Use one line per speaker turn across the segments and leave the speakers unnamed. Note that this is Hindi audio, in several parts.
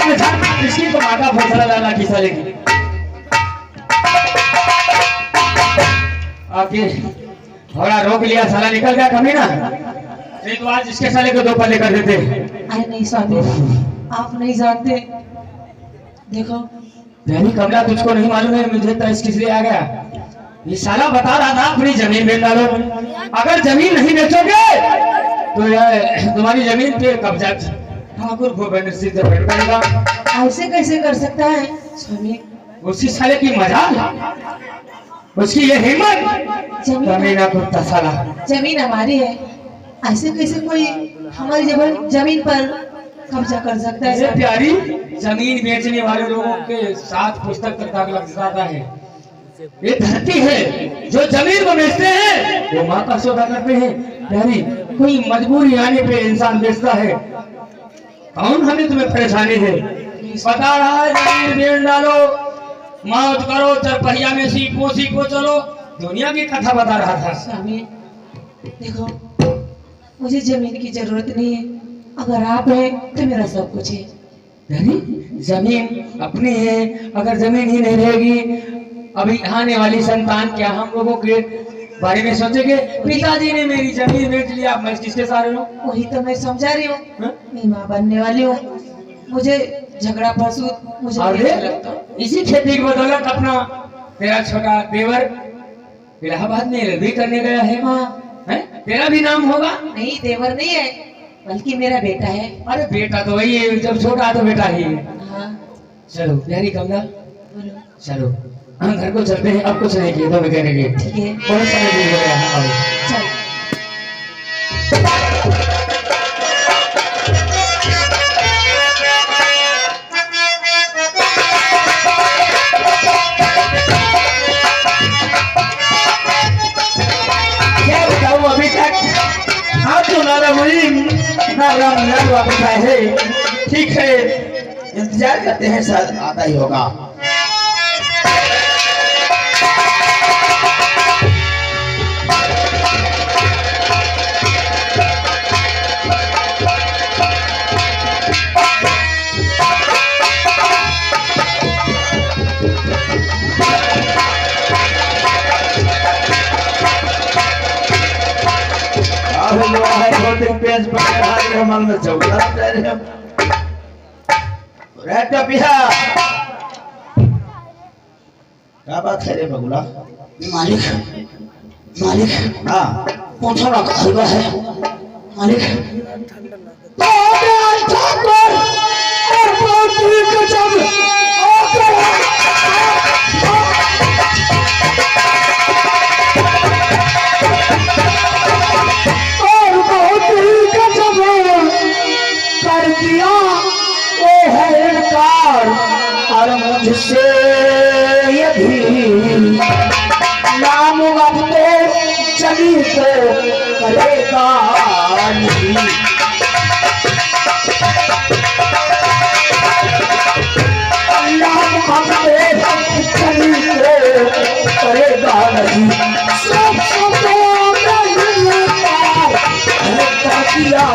इसकी तो माता फैसला डाला की साले की आके घोड़ा रोक लिया, साला निकल गया कभी ना। नहीं तो आज इसके साले को दो पल्ले कर देते।
अरे नहीं स्वामी, आप नहीं जानते। देखो
यानी कमला तुझको नहीं मालूम है मुझे तो किस लिए आ गया। ये साला बता रहा था अपनी जमीन बेच डालो, अगर जमीन नहीं बेचोगे तो यार तुम्हारी जमीन पे कब्जा ठाकुर भूपेंद्र सिंह से बैठ करेगा।
ऐसे कैसे कर सकता है स्वामी?
उसी साले की मजाल, उसकी ये हिम्मत। जमीन कुत्ता साला,
जमीन हमारी है, ऐसे कैसे कोई हमारी जमीन पर कब्जा कर सकता है?
ये प्यारी जमीन बेचने वाले लोगों के साथ पुस्तक तक दाग लग जाता है। ये धरती है, जो जमीन को बेचते हैं वो माँ का सौदा करते हैं। प्यारी कोई मजबूरी आने पे इंसान बेचता है। कौन हमें तुम्हें परेशानी है? बता रहा है जमीन बेच डालो, मौत करो, चरपहिया में सीखो चलो, दुनिया की कथा बता रहा था।
स्वामी देखो, मुझे जमीन की जरूरत नहीं है, अगर आप हैं तो मेरा सब कुछ है।
यानी जमीन अपनी है, अगर जमीन ही नहीं रहेगी अभी आने वाली संतान क्या हम लोगों के बारे में सोचेंगे? पिताजी ने मेरी जमीन बेच लिया, मैं किसके सारे हूँ?
वही तो मैं समझा रही हूँ, मैं माँ बनने वाली हूँ, मुझे झगड़ा फरसूद मुझे नहीं लगता।
इसी खेती की बदौलत अपना तेरा छोटा देवर इलाहाबाद में रबी करने गया है।
हाँ
है? तेरा भी नाम होगा?
नहीं, देवर नहीं है बल्कि मेरा बेटा है।
अरे बेटा तो वही है, जब छोटा तो बेटा ही है।
हाँ
चलो प्यारी कमला,
बोलो।
चलो हम घर को चलते हैं, अब कुछ नहीं किए तो मैं कहने के
ठीक है,
बहुत समय दिन हो गया है।
चल।
क्या बताऊं अभी तक आप तो ना राम वापस आए हैं। ठीक है, इंतजार करते हैं, शायद आता ही होगा। पेज पर हम में चौका रहे हैं। रहता पिया क्या बात है रे बगुला?
मालिक मालिक,
हाँ
पूछो ना हलवा है मालिक।
मुझसे यदि नाम अब तो चली तो करेगा नहीं। नाम अब तो चली तो करेगा नहीं। सब किया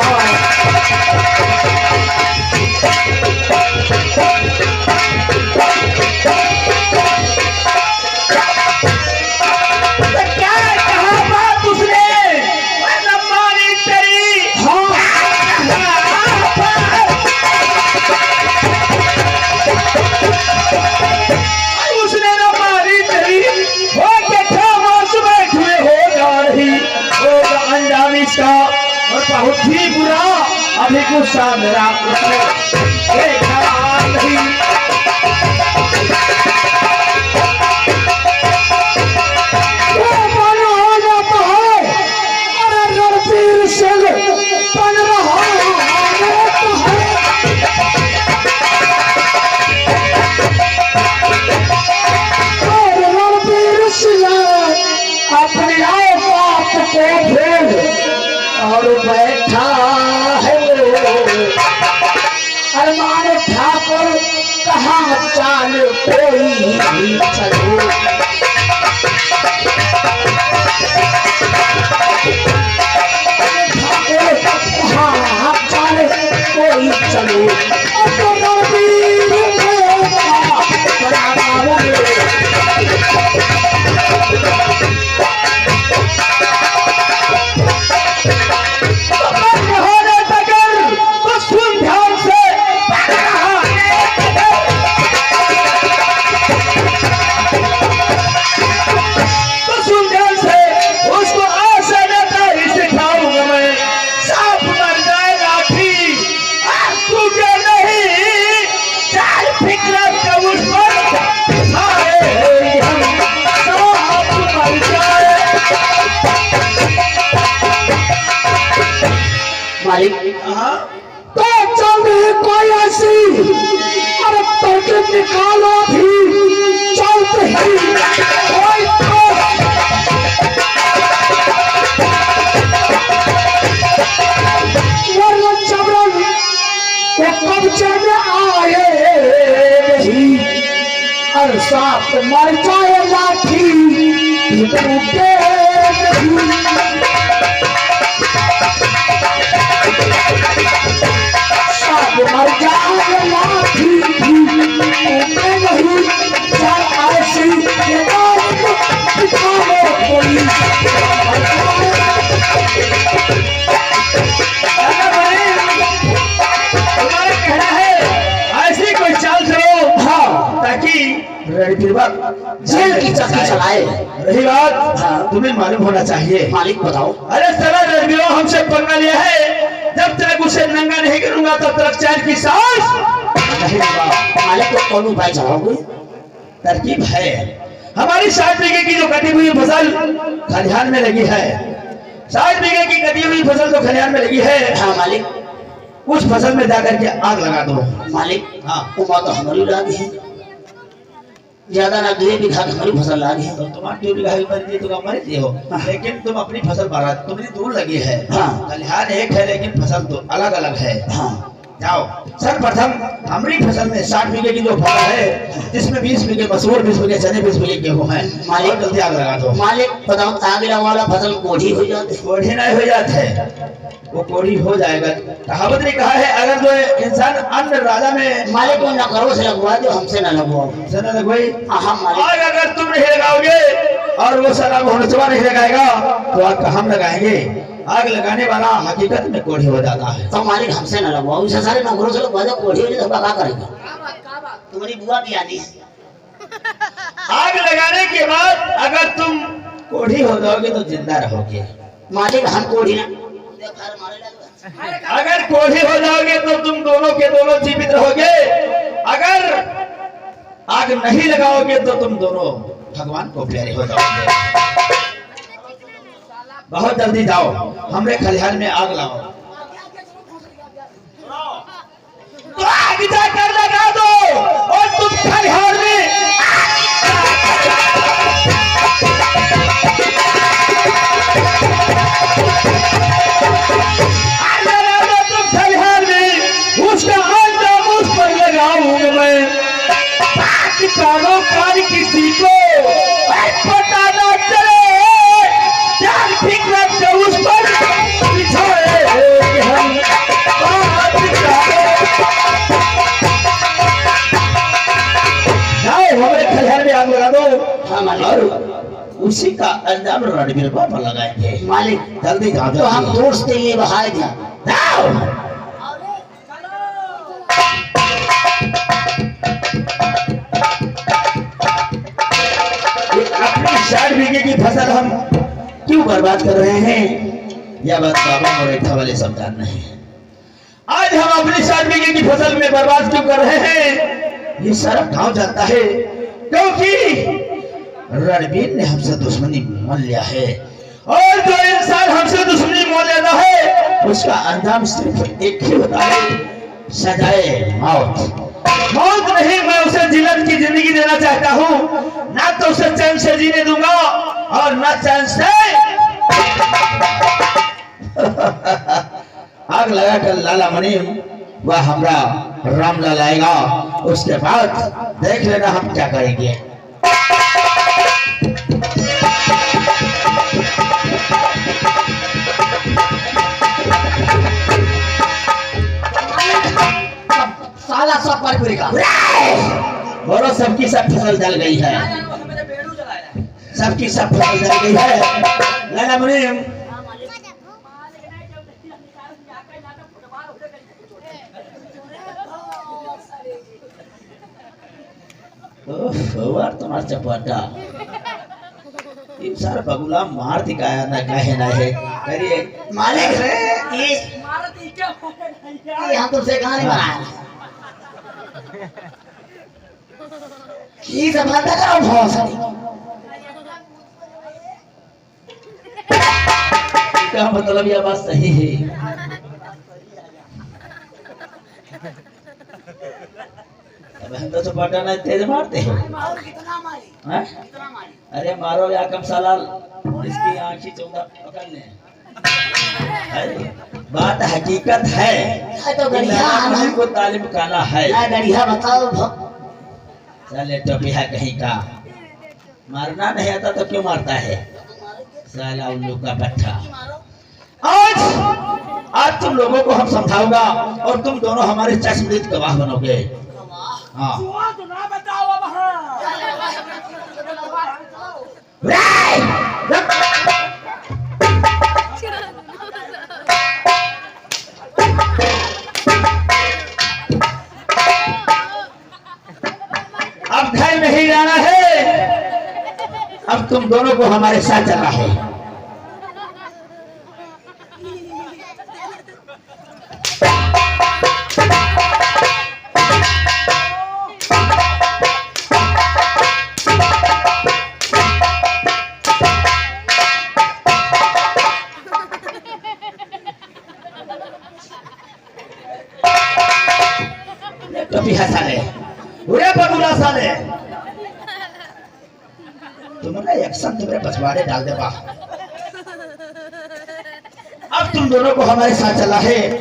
और बहुत ही बुरा अभी गुस्सा मेरा उसने नहीं। वो मानो हो जाता है, अरे रणबीर सिंह बन रहा है। और रणबीर सिंह अपने आप को भेद और बैठा है अरमान ठाकुर, कहाँ चाल कोई चलो। ठाकुर कहाँ चाल कोई चलो।
मालिक
हाँ
तो चल रही कोई ऐसी, अरे तड़के निकालो भी चलते ही कोई वरना जबरन वो कब्जे में आए नहीं, अरे सांप मर जाए लाठी टूटे नहीं। मर जाए लाठी टूटे नहीं, चल ऐसी दिखाओ कोई
तुम्हारा कहना है ऐसी कोई चाल चलो हाँ ताकि
जेल की चक्की चलाए।
रही बात तुम्हें मालूम होना चाहिए।
मालिक बताओ।
अरे सारा रणबीरों हमसे पंगा लिया है, जब तक उसे नंगा नहीं करूंगा तब तक चैन की सांस नहीं लूंगा।
मालिक को कौन उपाय चलाओगे?
तरकीब है, हमारी 60 बीघे की जो कटी हुई फसल खलिहान में लगी है, 60 बीघे की कटी हुई फसल जो खलिहान में लगी है,
हाँ मालिक।
उस फसल में जाकर के आग लगा दो।
मालिक
हाँ
वो तो हमारी लागी है, ज्यादा ना 2 बीघा हमारी फसल लागी है।
तो तुम्हारी 2 बीघा मर्जी तुम मर्जी हो, लेकिन तुम अपनी फसल बारा तुम्हारी दूर लगी है।
हाँ।
खलिहान एक है लेकिन फसल तो अलग अलग है।
हाँ
जाओ सर्वप्रथम हमारी फसल में 60 बीघे की जो फसल है, जिसमें 20 बीघे मसूर, 20 बीघे चने, 20 बीघे गेहूं है,
मालिक
जल्दी आग लगा दो।
मालिक बताओ आगे वाला फसल कोढ़ी हो जाते?
कोढ़ी नहीं हो जाते है, वो कोढ़ी हो जाएगा। कहावत ने कहा है अगर जो इंसान अन्न राजा में
मालिक को नकरों से लगवा दो, हमसे ना लगवाओ।
सना लगवाई
हाँ मालिक।
आग अगर तुम नहीं लगाओगे और वो सना घोड़चवा नहीं लगाएगा तो आग हम लगाएंगे। आग लगाने वाला हकीकत में कोढ़ी हो जाता है।
तो मालिक हमसे ना लगवाओ, इसे सारे नकरों से लगवा दो, कोढ़ी हो जाए तो क्या करेंगे? तुम्हारी बुआ भी आनी है।
आग लगाने के बाद अगर तुम कोढ़ी हो जाओगे तो जिंदा रहोगे।
मालिक हम कोढ़ी ना,
अगर कोढ़ी हो जाओगे तो तुम दोनों के दोनों जीवित रहोगे। अगर आग नहीं लगाओगे तो तुम दोनों भगवान को प्यारे हो जाओगे। बहुत जल्दी जाओ, हमरे खलिहान में आग लाओ। तो आग जाकर लगा दो और तुम खलिहान में कानों कान किसी को पता न चले, जान फिक्र से उस पर बिछाए हम जाओ हमारे खलिहान में आग लगा दो।
हाँ मालिक।
और उसी का अंजाम रणबीर पर लगाएंगे।
मालिक
जल्दी जाओ।
तो हम दोस्त के लिए बहाए दिया।
जाओ अपनी 60 बीघे की फसल हम क्यों बर्बाद कर रहे हैं, यह बात बाबा मोरेठा वाले समझान नहीं। आज हम अपनी 60 बीघे की फसल में बर्बाद क्यों कर रहे हैं, ये सारा गांव जानता है। क्योंकि रणबीर ने हमसे दुश्मनी मान लिया है, और जो इंसान हमसे दुश्मनी मान लेता है उसका अंजाम सिर्फ एक ही होता है, सजाए मौत। मौत नहीं, मैं उसे जिल्लत की जिंदगी देना चाहता हूँ। ना तो उसे चैन से जीने दूंगा और ना चैन से आग लगाकर लाला मनीम वह हमरा रामलाल आएगा, उसके बाद देख लेना हम क्या करेंगे।
साला सब पर पूरी का
बोलो सबकी सब फसल जल गई है, सबकी सब फसल जल गई है। लाला मुनीम तुम्हारा चपाटा सारा बगुला मार दिखाया ना कहे ना है करिए
मालिक रे ये हम तुमसे कहानी बनाया की सफलता करो बहुत सारी
का मतलब यह बात सही है।
अब हम तो बटन है तेज मारते हो। हैं? अरे मारो या कम साला इसकी आंखी चौंधा पकड़ ले। अरे, बात हकीकत है
तो गड़िया
को तालीम काला है।
गड़िया बताओ
साले टोपिया कहीं का मारना नहीं आता तो क्यों मारता है साला उल्लू का पट्टा। आज तुम लोगों को हम समझाऊंगा और तुम दोनों हमारे चश्मदीद गवाह बनोगे। हाँ अब घर नहीं जाना है, अब तुम दोनों को हमारे साथ चलना है। टोपिया साले, उरे बबुला साले, तुम्हारा एक्शन तुम्हारे पछवाड़े डाल दे बा। अब तुम दोनों को हमारे साथ चला है,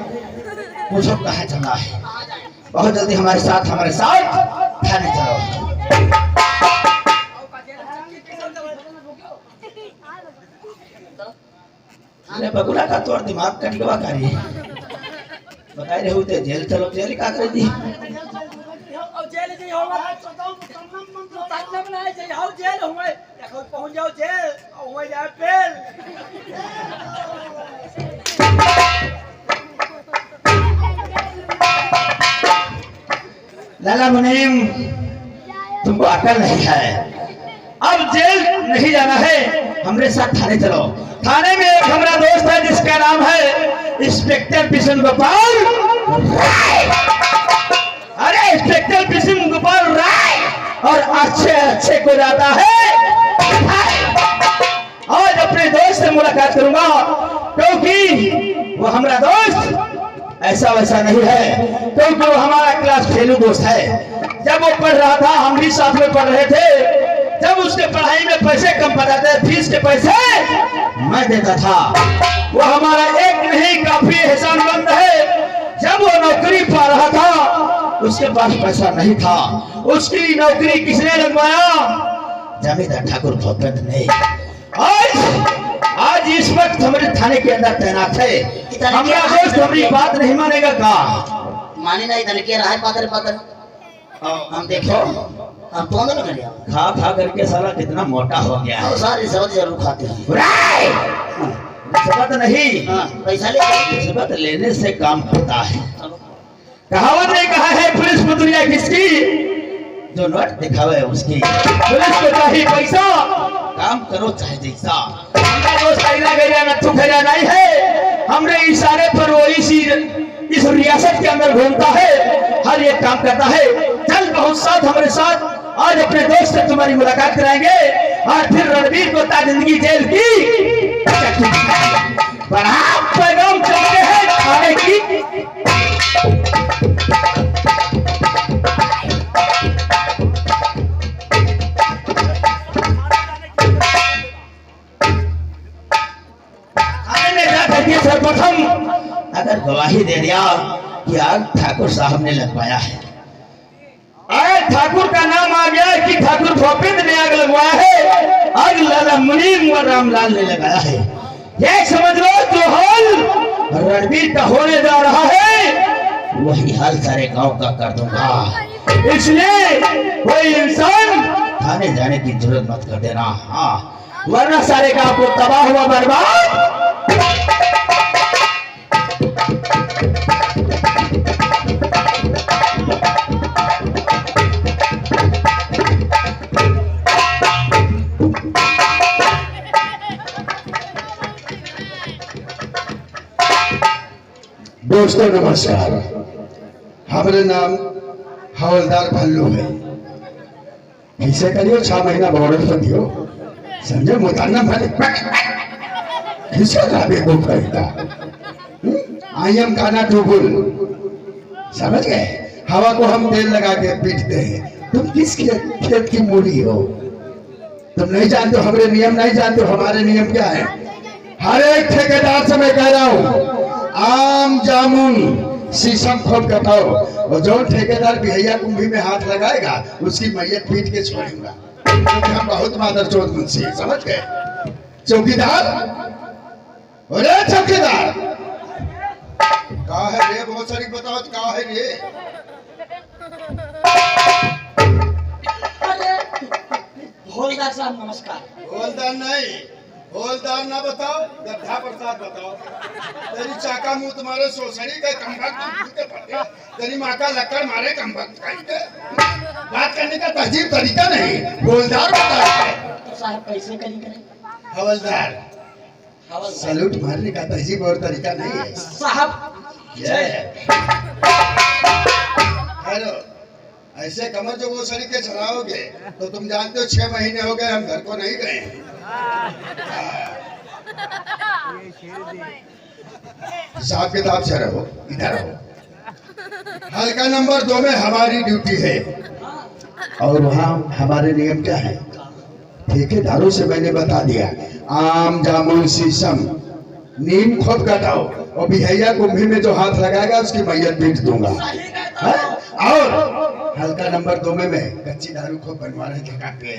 पूछो कहाँ चला है। बहुत जल्दी हमारे साथ थाने चलो। अरे बबुला का तोड़ दिमाग कट गवा करी बताए रहे होते जेल चलो, जेल का कर दी लाला मुनीम, तुमको अकल नहीं है। अब जेल नहीं जाना है, हमारे साथ थाने चलो। थाने में एक हमारा दोस्त है जिसका नाम है इंस्पेक्टर बिशन गोपाल राय। अरे इंस्पेक्टर बिशन गोपाल राय और अच्छे को जाता है। आज अपने दोस्त से मुलाकात करूंगा क्योंकि वो हमारा दोस्त ऐसा वैसा नहीं है, क्योंकि वो हमारा क्लास फेलू दोस्त है। जब वो पढ़ रहा था हम भी साथ में पढ़ रहे थे। जब उसके पढ़ाई में पैसे कम पड़ थे, फीस के पैसे मैं देता था। वो हमारा एक नहीं काफी एहसानमंद है। जब वो नौकरी पा रहा था उसके पास पैसा नहीं था। उसकी नौकरी किसने लगवाया? जमींदार ठाकुर भूपेंद्र ने। आज इस वक्त हमारे थाने के अंदर तैनात है। हमारा दोस्त हमारी बात नहीं मानेगा का?
माने नहीं तने के रहा है पातर हम देखो हम तो ना कर लिया
खा करके साला कितना मोटा हो गया है।
सारी सब्जी जरूर खाते हैं।
रिश्वत नहीं,
पैसा ले
रिश्वत लेने से काम होता है। कहावत ने कहा है पुलिस को दुनिया किसकी? जो नोट दिखावे उसकी। पुलिस को चाहिए पैसा, काम करो चाहे जैसा। हमारा दोस्त आईना गया नथु खैरा नहीं है। हमरे इशारे पर वो इस रियासत के अंदर घूमता है, हर एक काम करता है। चल बहुत साथ हमारे साथ, आज अपने दोस्त से तुम्हारी मुलाकात कराएंगे और फिर रणवीर को ताजिंदगी जेल की बड़ा पैगाम चलते हैं खाने की। सर्वप्रथम अगर गवाही दे दिया कि आग ठाकुर साहब ने लगवाया है, आज ठाकुर का नाम आ गया कि ठाकुर भूपेंद्र ने आग लगवाया है, आग लाला मुनीम और रामलाल ने लगाया है। ये समझ लो जो हाल रणवीर का होने जा रहा है वही हाल सारे गांव का कर दूंगा। इसलिए कोई इंसान थाने जाने की जरूरत मत कर देना, हाँ, वरना सारे गांव को तबाह हुआ बर्बाद।
दोस्तों नमस्कार, हमारे नाम हवलदार भल्लू है। ऐसे करियो 6 महीना बॉर्डर पर दियो, समझे मुताना भले किसका काबे को कहता। आई एम खाना टूबुल समझ गए? हवा को हम तेल लगा के पीटते हैं। तुम किस खेत की मूली हो? तुम नहीं जानते हो, हमारे नियम नहीं जानते हो। हमारे नियम क्या है? हर एक ठेकेदार से मैं कह रहा हूँ, आम जामुन शीशम खोद कटाओ, और जो ठेकेदार बिहैया कुंभी में हाथ लगाएगा उसकी मैयत पीट के छोड़ूंगा, क्योंकि हम बहुत मादर चौथ मुंशी है। समझ गए? चौकीदार, अरे चौकीदार, कहा है रे? बहुत सारी बताओ तो कहा है रे?
हवलदार साहब नमस्कार।
हवलदार नहीं, हवलदार ना बताओ, गड्ढा प्रसाद बताओ। तेरी चाका मुंह तुम्हारे सोसड़ी का कमबख्त, तेरी माँ का लक्कड़ मारे कमबख्त का। बात करने का तहजीब तरीका नहीं, हवलदार बताता है।
तो साहब कैसे करें?
हवलदार, सैल्यूट मारने का तहजीब और तरीका नहीं है
साहब।
हेलो, ऐसे कमर जो वो सड़ी के चलाओगे तो तुम जानते हो 6 महीने हो गए हम घर को नहीं गए। हिसाब किताब से रहो, इधर रहो। हल्का नंबर 2 में हमारी ड्यूटी है, और वहाँ हमारे नियम क्या है? ठेकेदारों से मैंने बता दिया, आम जामुन शीशम नीम खोद कटाओ, और बिहैया कुंभी में जो हाथ लगाएगा उसकी मैयत पीट दूंगा। और हल्का नंबर 2 में मैं कच्ची दारू को बनवा रहे थे।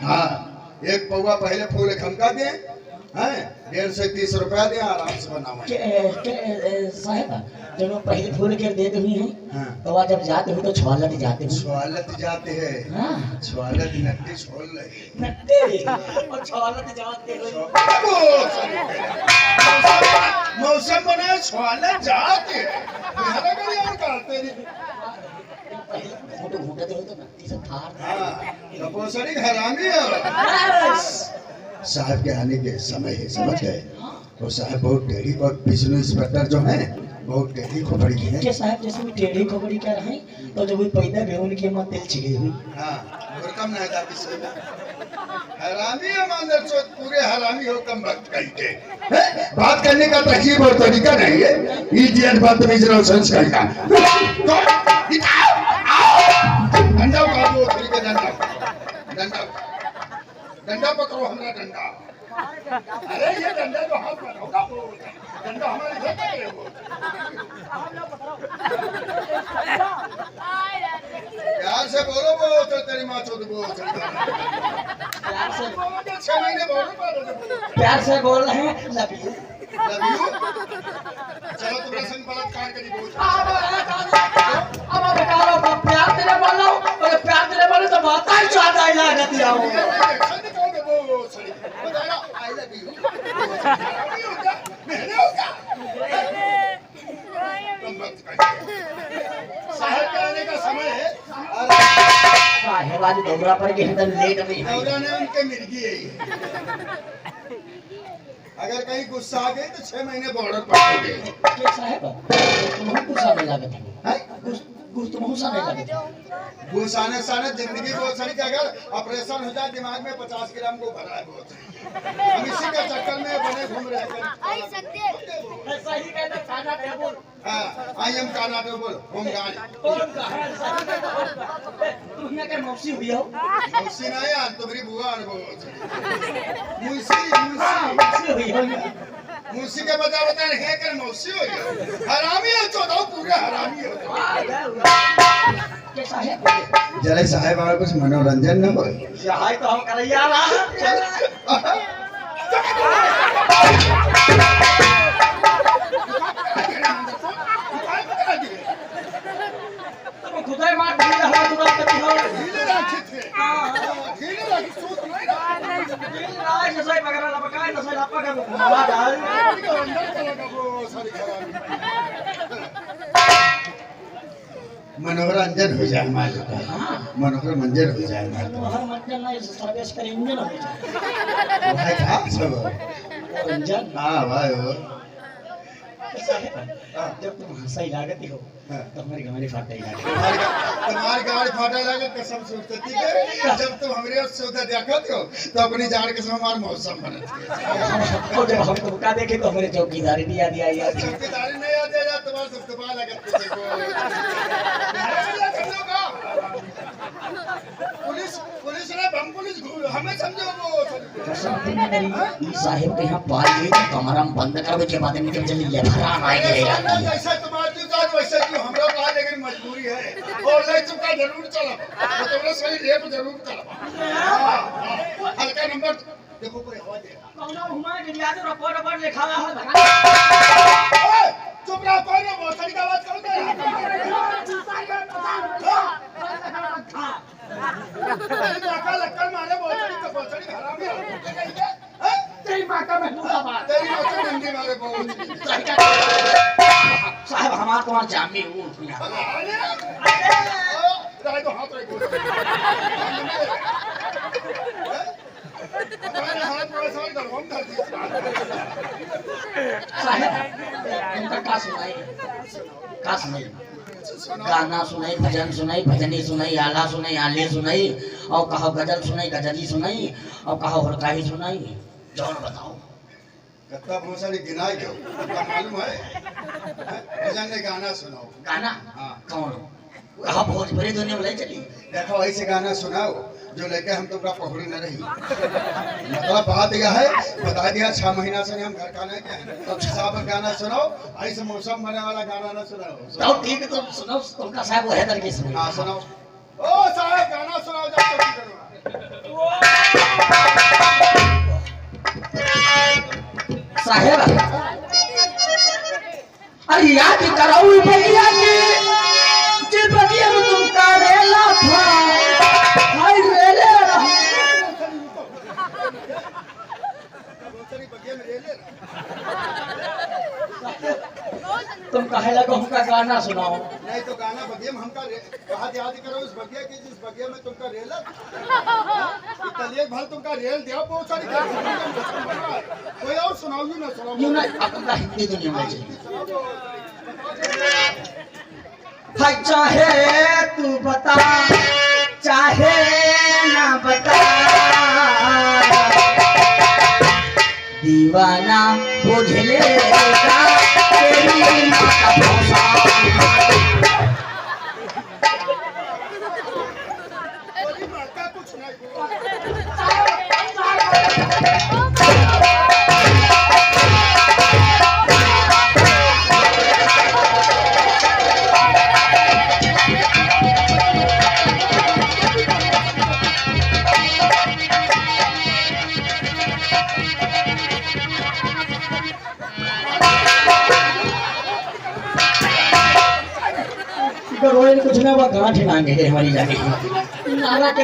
हाँ, एक पौवा पहले फूल खमका दे, 150 रुपया दे, आराम से बनाओ।
साहब जब पहले फूल के देते हुए हैं,
हाँ।
तो वह जब जाते हुए तो छुआलत जाते हुए।
छुआलत जाते हैं।
हाँ।
छुआलत नट्टी छोड़ रही।
नट्टी और छुआलत जाते हुए।
मौसम बना छुआलत जाते हैं।
फोटो घूटे दे तो नट्टी से फाड़।
हाँ, पोसड़ी हरामी है। साहब के आने के समय है, समझ गए? वो साहब बहुत टेढ़ी, और बिजली इंस्पेक्टर जो है बहुत टेढ़ी खोपड़ी है।
के साहब जैसे भी टेढ़ी खोपड़ी कर रहे हैं, तो जब भी पैदा गए उनके मन तेल छिगे हुई।
हाँ, और कम नहीं था किसी में। हरामी है मानर चौथ, पूरे हरामी हो कम वक्त कहीं के। बात करने का तहजीब और तरीका नहीं है। इडियट बदतमीज नॉनसेंस का। डंडा उठा दो, तरीके डंडा डंडा पकड़ो, हमारा डंडा। अरे ये डंडा तो हाथ में होगा, डंडा हमारे घर पे है वो। प्यार से बोलो, वो तो तेरी माँ चोद बोल।
प्यार से
6 महीने बोलो,
प्यार से बोल रहे हैं, लव यू।
चलो तुम्हारे संग बलात्कार करी बोल।
अब बेकारों प्यार तेरे बोलो, और प्यार तेरे बोले तो माता ही चाहता है ना दिया हो।
I love you. मैंने होगा साहब के आने का समय है।
साहेब आज दौरा पड़ के अंदर लेट में
दौरा ने उनके मिर्गी है। अगर कहीं गुस्सा आ गई तो 6 महीने बॉर्डर पर गए।
के साहब तुम्हें गुस्सा नहीं लगे थे? गुस्सा तुम्हें गुस्सा नहीं लगे थे?
गुस्साने साने जिंदगी बहुत सारी कि अगर ऑपरेशन हो जाए दिमाग में 50 ग्राम को भरा है बहुत। हम इसी के चक्कर में बने घूम रहे हैं।
ऐसा ही कहना खाना टेबल।
हाँ, आई एम काना टेबल होम गार्ड।
कौन कहा तुमने क्या मौसी हुई हो?
मौसी नहीं यार, तुम्हारी बुआ अनुभव। मुंशी
मौसी हुई हो।
मुंशी के बता रहे कर मौसी हो गया। हरामी हो, चौदह पूरे हरामी हो।
के साहब
जरा साहब और कुछ मनोरंजन न हो।
सहाय तो हम करैया रहा। तुम खुदाई मार दी हवा तुरा करती हो।
ढीले राखी थे। ढीले राखी सूत नहीं रहा।
आज जैसे बगैर लपकाए तो सही लपका कर मारा डाल।
मनोरंजन हो जाए हमारे का। मनोरंजन हो जाए हमारे का।
हर मंजन ना इस सर्विस कर इंजन हो जाए।
भाई था सब
इंजन
हाँ भाई हो।
जब तुम हंसा ही लागत हो तो हमारी गाड़ी फाटा ही लागत
तुम्हारी गाड़ी फाटा लगे कसम से उठती है जब तुम हमरे सौदा देखत हो तो अपनी जान के समय हमार मौसम बनत
और जब हम तुमका देखे तो हमारे चौकीदारी नहीं याद आई यार
चौकीदारी नहीं याद है तुम्हारा सब दबा लगत को पुलिस पुलिस ने बम पुलिस हमें समझो वो
साहिब के यहाँ पाल गई तो कमरा में बंद करवे के बाद में जब चली जाए हराम आए गिरेगा
जैसा तुम्हारी जुगाड़ वैसे क्यों हमरा का लेकिन मजबूरी है और नहीं तुमका जरूर चला तो तुमने सही रेप जरूर चला हल्का नंबर देखो कोई हवा दे
कौनो हुआ के याद रपट रपट लिखावा है
चुप रहो कौन है बहुत सारी आवाज करो लक्कड़ लक्कड़ मारे बहुत सारी हरामी
तेरी माता में दूसरा बात
तेरी माता डंडी मारे बहुत
साहब हमारा तो वहाँ जामी वो
अरे तो हाथ रखो हाथ बड़ा सवाल करो हम धरती
साहब इनका का सुनाई गाना सुनाई भजन सुनाई भजनी सुनाई आला सुनाई आले सुनाई और कहो गजल सुनाई गजली सुनाई और कहो हरकाही सुनाई जौन बताओ
कत्ता बहुत सारी गिनाई दो आपका मालूम है भजन ने गाना सुनाओ
गाना
हाँ
कौन कहा भोजपुरी दुनिया में ले चली
देखो ऐसे गाना सुनाओ जो लेके हम तुमका पहुड़ी न रही मतलब बात यह है बता दिया 6 महीना से हम घर का नहीं गए तो साहब गाना सुनाओ ऐसे मौसम बने वाला गाना ना सुनाओ
तो ठीक है तुम सुनो तुमका साहब वो है दर की सुनाई
हाँ सुनाओ ओ साहब गाना सुनाओ जब तक
साहेब अरे याद कराओ भैया के जे बगिया में तुम करेला था हाय रेले तुम कहे लगो हमका गाना सुनाओ
नहीं तो गाना बगिया में हमका कहा याद करो उस बगिया की जिस बगिया में तुमका रेल इतलिए भर तुमका रेल दिया बहुत सारी कोई और सुनाओ ना सुनाओ
यूं ना अपना हिंदी दुनिया में चाहिए हाय चाहे तू बता चाहे ना बता दीवाना बुझ लेगा तेरी माँ का भरोसा
कुछ नहीं
रोए कुछ ना वो गांठ लाएंगे हमारी जाके नाला के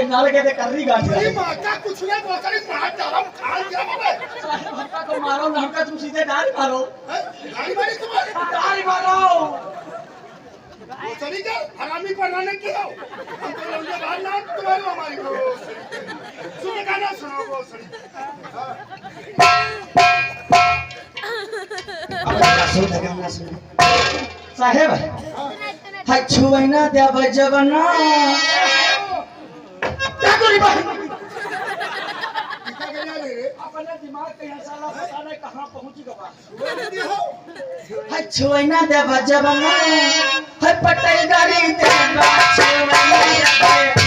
कर रही गांठ
अरे माता कुछ नहीं बहुत सारी मार डालो खा दिया मैंने
हमका तो मारो ना हमका तुम सीधे डाल मारो
गाड़ी मारी तुम्हारी
डाल मारो
बहुत सारी क्या हरामी बनाने की हो हम तो लौंडे बाहर ना तुम्हारी हमारी को सुन गाना सुनाओ बहुत सारी
साहेब हाय छुवैना देव जवना
कितना गया रे
अपने दिमाग के यहाँ साला पता नहीं कहाँ पहुँच गया
बोलती हो
हाय छुवैना देव जवना हाय पटल गाड़ी देवा छुवैना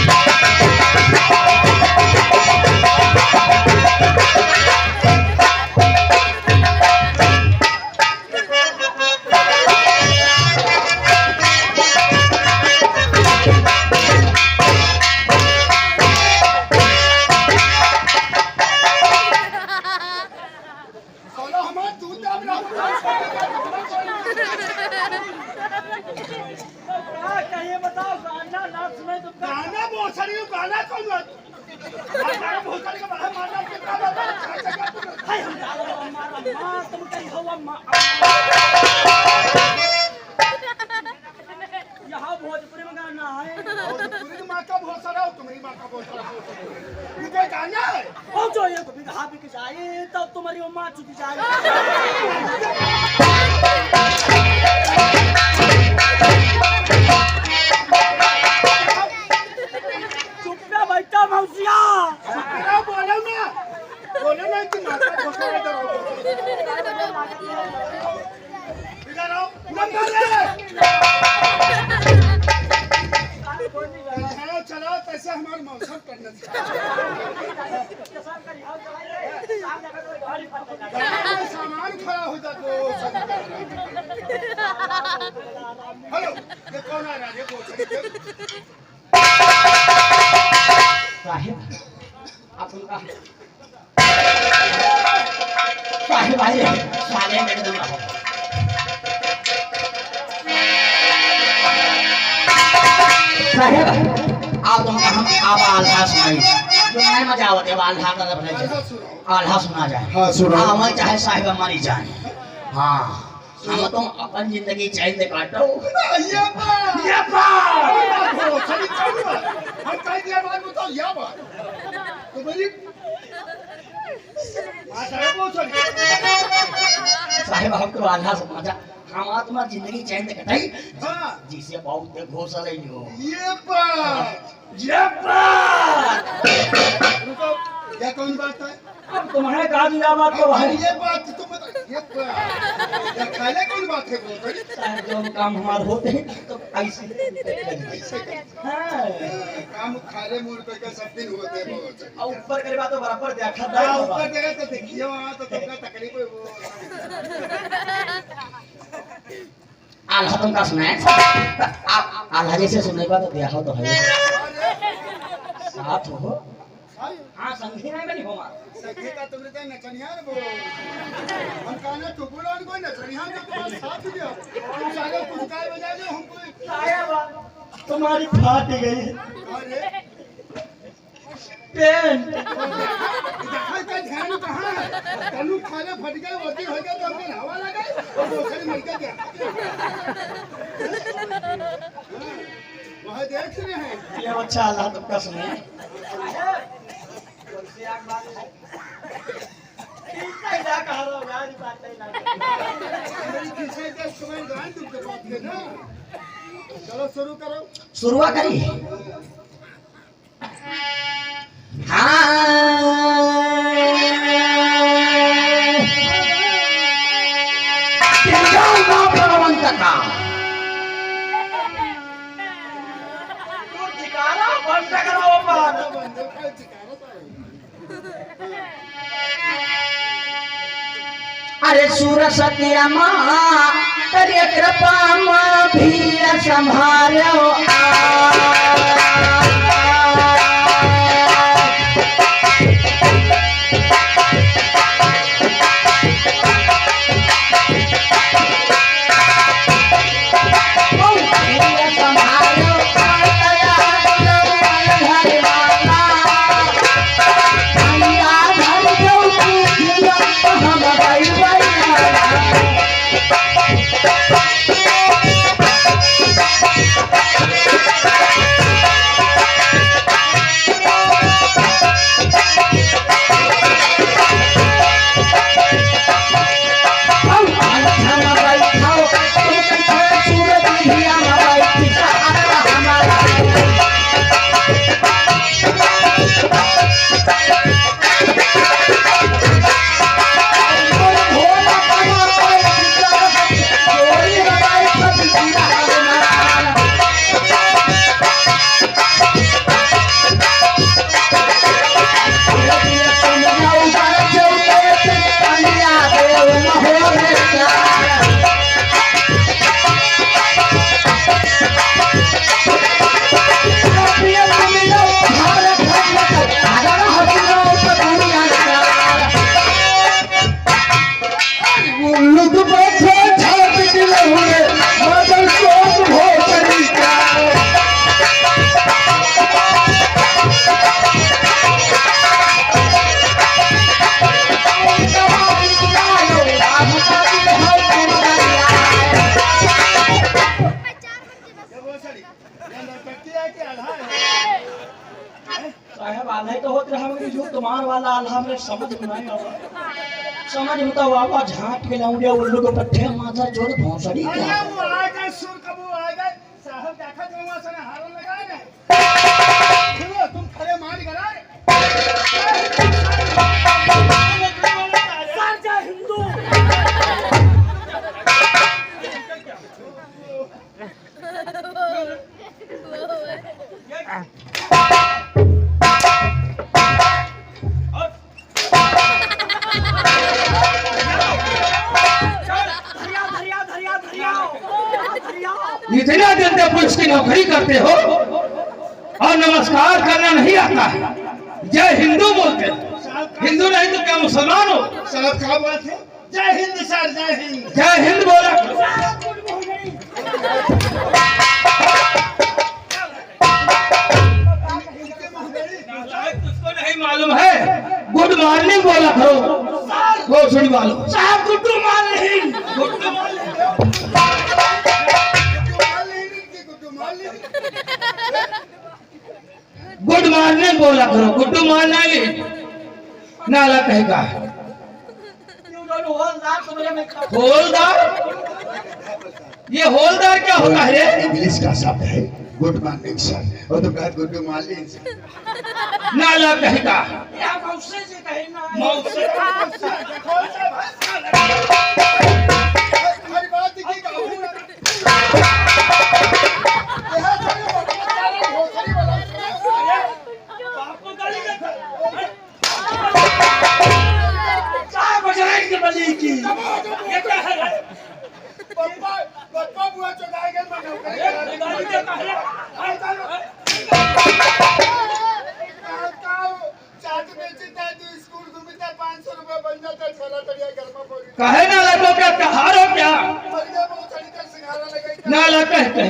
सोना हमारा दूध दाब रहा
कहिए बताओ गाना ना सुने तो
गाना बहुत सारी हो गाना कौन गाना बहुत सारी का बड़ा मारना कितना बाबा
हाय हम हमारा माँ तुम कहीं हवा माँ यहाँ भोजपुरी में गाना है
तुम्हारी माँ का बहुत सारा हो तुम्हारी माँ का बहुत सारा हो ये कोई गाना है
पहुँचो ये तो बिघा बिक जाए तब तुम्हारी वो माँ चुकी जाए
चलाओ पैसा हमारे मौसम करना सामान खड़ा हो जाता। हेलो ये कौन आ रहा है?
साहिब आप उनका साहिब आइए साले मेरे दूंगा साहिब आप दोनों का हम आल्हा सुनाई जो नए मजा होते हैं आल्हा का लफ्ज़ आल्हा सुना जाए।
हाँ सुना।
हम चाहे साहिब हमारी जान। हाँ हम तुम अपन जिंदगी चैन से काटो।
ये बात हम कह दिया बात बताओ ये बात तो मेरी
साहिब हमको आल्हा समझा हम तुम्हारी जिंदगी चैन से कटाई
हाँ
जिसे बहुत घोषा ले लियो।
ये बात रुको क्या कौन बात है?
अब तुम्हारे कहा दिया बात तो भाई
ये बात तो बता ये बात क्या खाने कौन बात है वो
जो काम हमारे होते हैं तो ऐसे हाँ
काम खाले मूड पे का सब दिन होते हैं बहुत
और ऊपर करे बात तो बराबर देखा था
ऊपर जगह तो देखिए वहां तो तुमका तकलीफ है वो
आल्हा तुमका सुनाए आप आल्हा जैसे सुनने का तो देखा तो है साथ हो हाँ संगी नहीं बनी हो मार
सखे का तुमने तो नचनिया रे वो हम काना टुकुड़न कोई नचनिया तो तुम्हारे साथ दिया तुम साले कुछ काय बजा दो हमको
तुम्हारी फाट गई
अरे
पेन
देखा का ध्यान कहां है तनु खाने फट गए वोटी हो गया तो हमने हवा लगा और दूसरी मिल के गया वह देख रहे हैं
ये अच्छा अल्लाह तुमका सुने
मेरी किसी के समय गान तुम के बात है ना चलो शुरू करो
शुरुआत करी अरे सूर सत्या माँ तेरे कृपा माँ भीड़ संभालो साहब आल्हा तो होत रहा मगर जो तुम्हार वाला आल्हा में समझ में नहीं आवा समझ में तो आवा झांट के लाऊंगे उल्लू को पट्टे माथा जोड़ भौंसड़ी
अरे
क्या
वो आ गए सुर कब वो आ गए साहब देखा जो वहां से हारन लगाए ना सुनो तुम खड़े मार गए
इतना दिन तक पुलिस की नौकरी करते हो और नमस्कार करना नहीं आता है। जय हिंदू बोलते हो, हिंदू नहीं तो क्या मुसलमान हो?
साहब क्या बात है? जय हिंद सर, जय हिंद।
जय हिंद बोला। तुझको नहीं मालूम है? गुड मॉर्निंग बोला करो। वो सुनी मालूम
साहब good morning. Good morning.
Good morning बोला करो। गुड मॉर्निंग नाला कहेगा। होलदार? ये होलदार क्या होता है रे?
इंग्लिश का शब्द है गुड मॉर्निंग सर, और तुम कहते गुड मॉर्निंग सर।
नाला कहेगा।
मौसे से कहना।
मौसे।
हमारी बात देखिएगा।
आपको गाली देता साहब बजरंग बली की। ये क्या है?
पप्पा बुआ चुकाएंगे
गाली देता है।
स्कूल घूमता 500 रुपए बन जाता है। घर में
कहे नाला को क्या कहारो क्या? नाला कहेगा।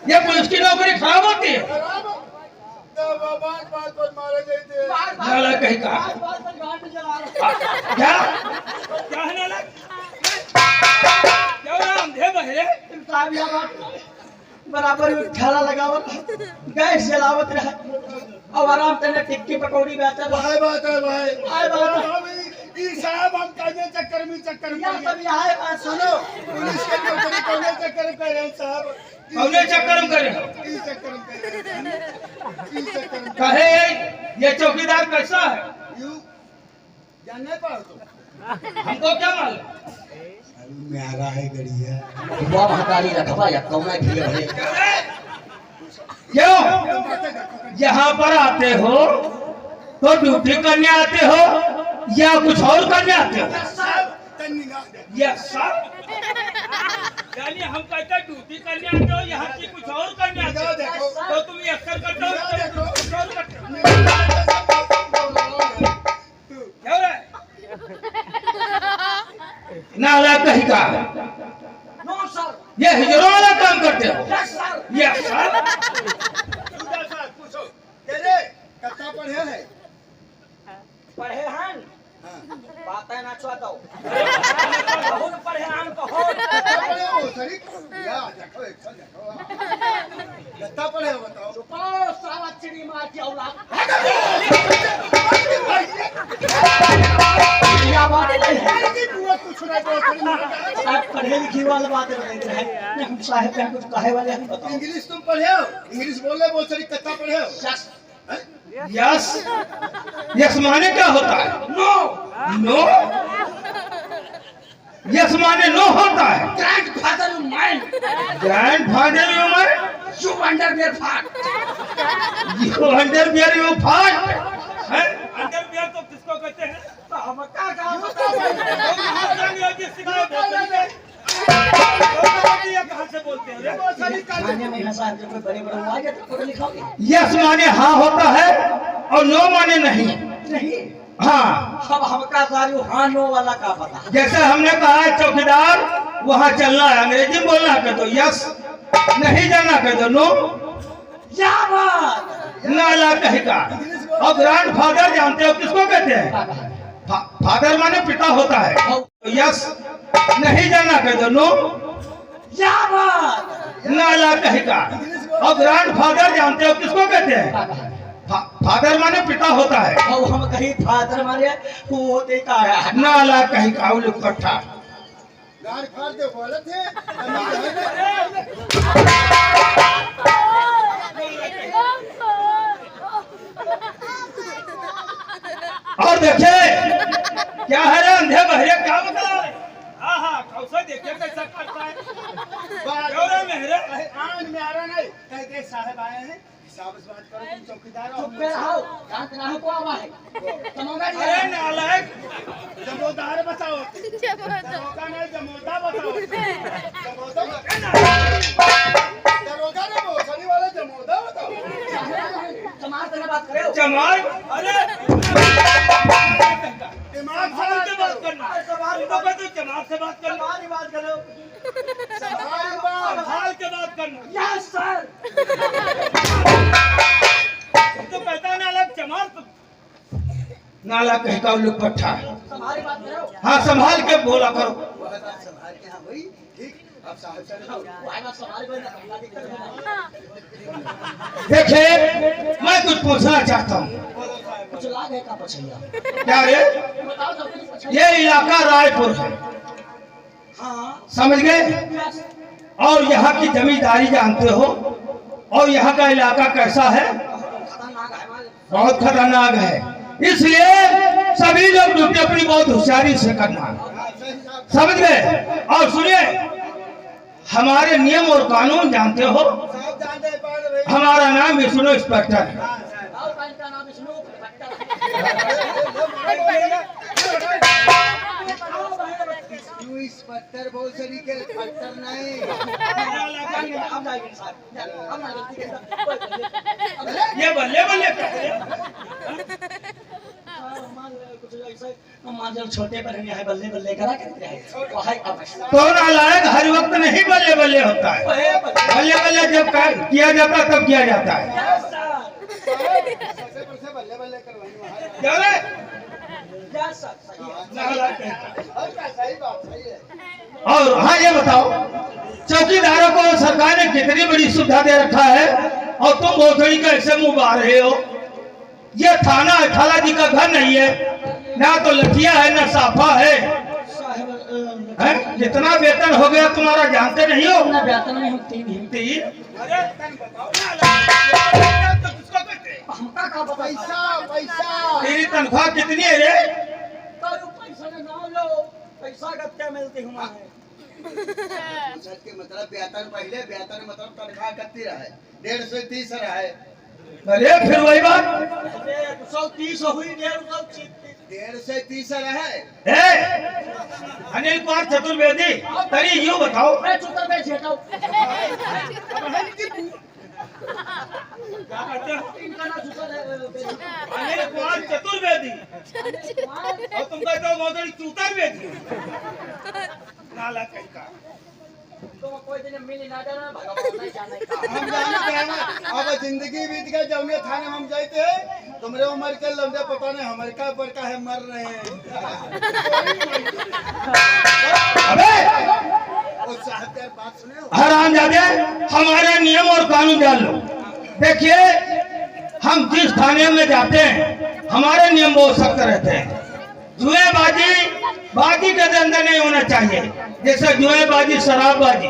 ये पुलिस की नौकरी खराब होती है।
मारे गए थे।
नाला कहेगा। क्या
क्या है नाला? क्या नाम दे बहरे? साहब यह बात बराबर में ठेला लगावत गैस जलावत रहा और आराम से टिक्की पकौड़ी बेचत।
भाई बात है भाई।
हाय बात है।
ई साहब हम कहने चक्कर में
यार सब यहाँ है बात सुनो।
पुलिस के नौकरी कौने चक्कर में कर रहे हैं साहब?
कौने चक्कर में करे?
ई चक्कर में कर रहे हैं। ई चक्कर में
कहे ये चौकीदार कैसा है?
यू जानने पर तो
हमको क्या मालूम?
मेरा है गड़िया।
वाह हकारी रखवा या कौना घिरे भरे।
क्यों यहाँ पर आते हो तो ड्यूटी करने आते हो या कुछ और करने आते हो? Yes sir. यानी हम कहते ड्यूटी करने आते हो, यहाँ की कुछ और करने आते हो। तो तुम ये अक्सर करते हो, कुछ और करते हो। क्या हो रहा है? नाला कहेगा।
No sir.
ये हिजड़ों वाला काम करते हो?
Yes sir.
Yes sir.
पूछो तेरे कत्ता पढ़े है?
पढ़े हैं बात है ना छुआता हूँ। बहुत पढ़े हैं कहो।
पढ़े हो सरी या देखो एक साल देखो कत्ता पढ़े हो बताओ।
ओ साला चिड़ी मार की औलाद। क्या बात है?
कुछ नहीं
आप पढ़े लिखी वाला बात है। हम साहब क्या कुछ कहे वाले हैं बताओ।
इंग्लिश तुम पढ़े हो? इंग्लिश बोलने बहुत सारी कत्ता पढ़े हो?
यस।
यस। यस माने क्या होता है?
नो।
नो? यस माने नो होता है।
Grandfather of mine.
Grandfather you mine?
You underwear फाट।
यू अंडरवियर यू फाट। अंडरवियर तो किसको कहते हैं?
तो हम क्या कहा बताओ।
कहाँ से बोलते हैं?
खाने में हंसा जो कोई बड़े बड़े आवाज है तो पढ़ लिखाओगे?
यस माने हाँ होता है और नो माने नहीं।
नहीं।
हाँ।
अब हमका सारी हाँ नो वाला का पता।
जैसे हमने कहा है चौकीदार वहाँ चलना है, अंग्रेजी में बोलना कर दो यस, नहीं जाना कर दो नो।
क्या बात?
नाला कहेगा। और ग्रैंडफादर जानते हो किसको कहते हैं? फादर माने पिता होता है। यस, नहीं जाना कर दो नो।
क्या बात?
नाला कहेगा। और ग्रैंडफादर जानते हो किसको कहते हैं? फादर माने पिता होता है।
अब हम कहीं फादर मारे वो होते का है।
नाला कहेगा उल्लू कट्ठा।
गाड़ फाड़ दे बोले थे।
और देखिए क्या है रे अंधे बहरे क्या बता रहे? हाँ हाँ कौशल देखिए कैसा करता है। क्यों रे मेहरे?
आन में आ रहा नहीं कहते साहब आए हैं हिसाब से बात करो। तुम चौकीदार हो?
चुप पे रहो। जान ना हो को आवा है। तमोगा नहीं।
अरे नालायक।
जमोदार बताओ। जमोदा नहीं जमोदा बताओ। जमोदा
संभाल के बात करना।
Yes sir.
तो कहता नाला चमार नाला कह का उल्लू पट्टा।
हमारी बात करो।
हाँ संभाल के बोला करो। देखिए मैं कुछ पूछना चाहता हूँ।
कुछ लाग है का पछैया?
क्या रे?
बताओ सब कुछ पछैया।
ये इलाका रायपुर है,
हाँ
समझ गए?
यस।
और यहाँ की जमींदारी जानते हो, और यहाँ का इलाका कैसा है?
खतरनाक है हमारे।
बहुत खतरनाक है। इसलिए सभी लोग ड्यूटी अपनी बहुत होशियारी से करना, समझ गए? और सुनिए, हमारे नियम और कानून जानते हो। हमारा नाम विष्णु इंस्पेक्टर है।
और का नाम विष्णु भट्टा।
इंस्पेक्टर बहुत सलीके इंस्पेक्टर नहीं।
ये बल्ले बल्ले
छोटे पर है बल्ले बल्ले करा करते हैं।
तो नालायक हर वक्त नहीं बल्ले बल्ले होता है। बल्ले बल्ले जब किया जाता है तब किया जाता है। क्या रे? और हाँ ये बताओ, चौकीदारों को सरकार ने कितनी बड़ी सुविधा दे रखा है, और तुम भोसड़ी का ऐसे मुंह बार रहे हो। ये थाना है, थाला जी का घर नहीं है, ना तो लठिया है ना साफा है। कितना वेतन हो गया तुम्हारा जानते नहीं हो?
वेतन में हम तीन ही।
तीन?
हमका का पैसा
तेरी तनख्वाह कितनी है रे?
पैसा ना लो, पैसा का क्या मिलती हमारे?
के मतलब वेतन पहले वेतन मतलब तनख्वाह कितनी रहा? 150 रहा है।
अरे फिर वही बात।
130 हुई
130 रहा है।
अनिल कुमार चतुर्वेदी, तरी यूँ बताओ।
मैं चुतर में जेता हूं।
क्या कहते हो?
इनका ना चुतर है।
अनिल कुमार चतुर्वेदी, और तुम कहते हो मौसरी चूतर वेदी। नाला कहीं का।
तो कोई दिन मिली ना जाना, भगवान नहीं जाने का।
हम जानते हैं ना, अब जिंदगी बीत गई। जौने थाने हम जाते हैं, तुमरे उम्र के लौंडे पता नहीं हमारे का पर का है मर रहे हैं।
अबे
और साहब यार बात सुने हो?
हरामजादे, हमारे नियम और कानून जान लो। देखिए, हम जिस थाने में जाते हैं हमारे नियम बहुत सख्त रहते हैं। जुएबाजी बाजी के धंधे नहीं होना चाहिए, जैसे जुएबाजी, शराबबाजी,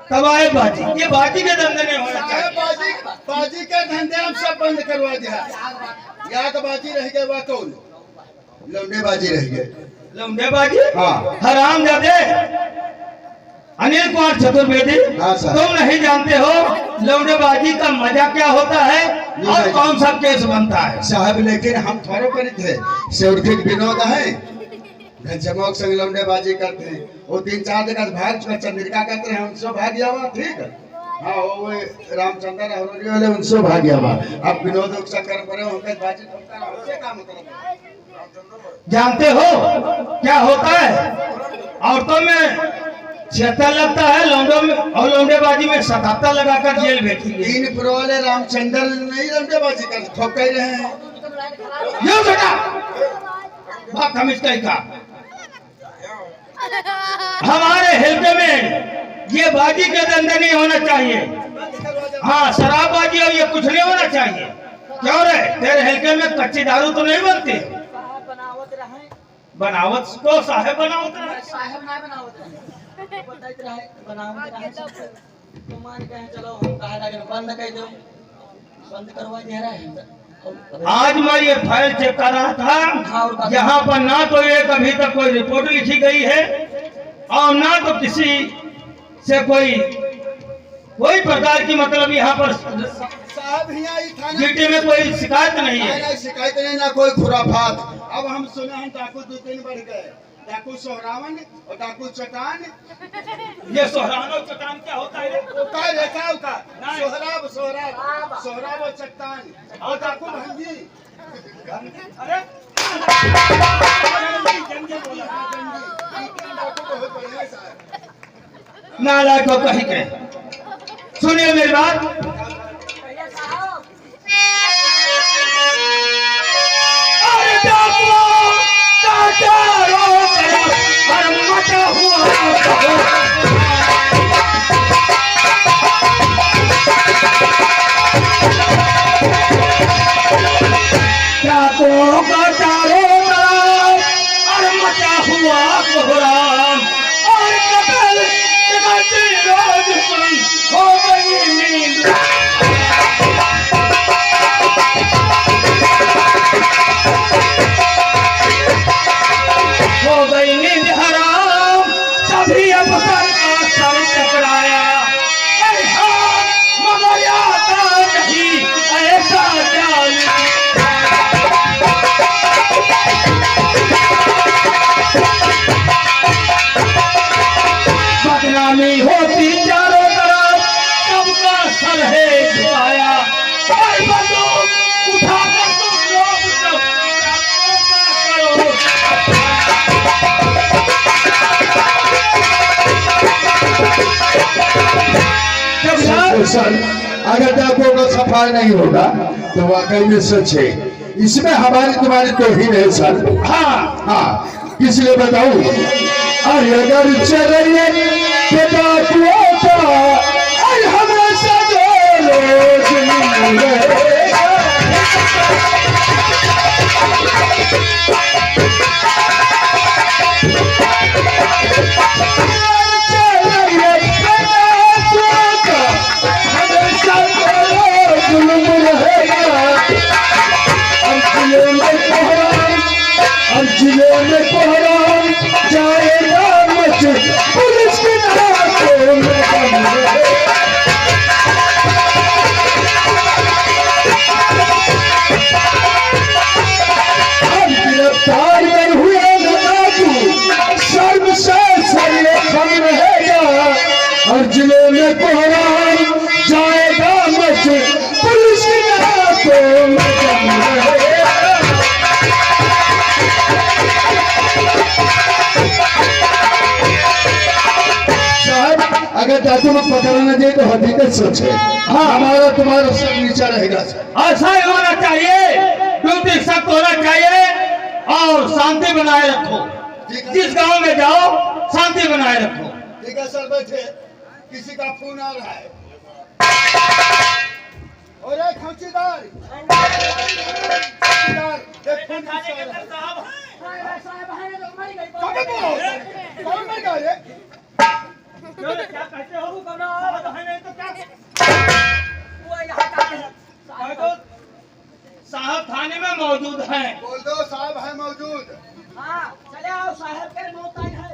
तबाहीबाजी, ये बाजी के धंधे नहीं होना चाहिए।
बाजी के धंधे हम सब बंद करवा दिया। या तो बाजी रह गए, वह कौन? लौंडेबाजी रह गए।
लौंडेबाजी?
हाँ।
हरामजादे, अनिल कुमार चतुर्वेदी,
हाँ सर।
तुम नहीं जानते हो लौंडेबाजी का मजा क्या होता है और कौन सा केस बनता है।
साहब लेकिन हम थोड़े पर थे। सेवठिक विनोद है, घनचमोक संग लौंडेबाजी करते हैं। वो 3-4 जगह भाग चुका, चंद्रिका करते हैं, उनसे भाग गया हुआ। ठीक है, हाँ वो रामचंद्र अहरोली वाले उनसे भाग गया हुआ। अब विनोद चक्कर पड़े उनके बाजी का मतलब
जानते हो क्या होता है? औरतों में 76 लगता है, लौंडों में और लौंडेबाजी में 77 लगाकर जेल भेजेंगे।
3 प्रो वाले रामचंद्र नहीं लौंडेबाजी कर ठोक रहे हैं।
यो बेटा बात हम इसका ही का। हमारे हल्के में ये बाजी के धंधे नहीं होना चाहिए। हाँ, शराबबाजी और ये कुछ नहीं होना चाहिए। क्यों रे, तेरे हल्के में कच्ची दारू तो नहीं बनती?
बनावत रहे,
बनावत को साहेब बनावत रहे।
साहब ना बनावत रहे, बताइत रहे, बनावत रहे। तो मान के चलो हम कहा लगे बंद कर दो, बंद करवा दे रहा है।
आज मैं ये फाइल चेक कर रहा था, यहाँ पर ना तो एक अभी तक कोई रिपोर्ट लिखी गई है और ना तो किसी से कोई प्रकार की मतलब यहाँ पर
साहब यहाँ ही थाने
ड्यूटी में कोई शिकायत नहीं है।
नहीं शिकायत नहीं, ना कोई खुराफात। अब हम सुने हैं डाकू 2-3 बढ़ गए, डाकू सोहरावन और डाकू चटान।
ये सोहरान और चट्टान क्या होता है?
का रेखा का सोहराब सोहराब सोहराब और चट्टान और डाकू भंगी।
अरे
डाकू बहुत बढ़िया साहब।
नालायक को कहीं के। सुनिए मेरी बात। अरे डाकुओं का चारों तरफ और मचा हुआ डाकुओं का चारों तरफ और मचा हुआ कोहराम और कतल करते रोज हो गई नींद। हो गई नींद हराम सभी अवसर का सर टकराया। अरे हाँ, मगर आता नहीं ऐसा जाल। बदनामी होती चारों तरफ सबका सर है झुकाया। और बंदूक उठाकर तुम लोग सब करो।
सर, अगर डाकुओं का सफाई नहीं होगा तो वाकई में सच है, इसमें हमारी तुम्हारी तौहीन है सर।
हाँ
हाँ, इसलिए बताऊं, अरे अगर चलिए तो डाकुओं का अरे हमेशा जो रोज मिलेगा। जिले में कोहराम जाएगा मच पुलिस की नाकों में हम गिरफ्तार नहीं हुए डाकू शर्म से सर खम रहेगा। और जिले में कोहराम जाएगा मच पुलिस की नाकों में रहेगा। अगर डाकू को पकड़ना चाहिए तो हकीकत सच है। हाँ, हमारा तुम्हारा सब नीचा रहेगा सर।
ऐसा ही होना चाहिए, ड्यूटी सख्त होना चाहिए और शांति बनाए रखो। जिस गांव में जाओ शांति बनाए रखो।
ठीक है सर, बैठे, किसी का फोन आ रहा है। और एक खौचीदार, देख फोन किसका आ रहा है। कौन मर गया रे?
क्या कहते हो? नहीं तो क्या? साहब थाने में मौजूद हैं।
बोल दो साहब है मौजूद।
हाँ, चले आओ साहब के मौत आई है।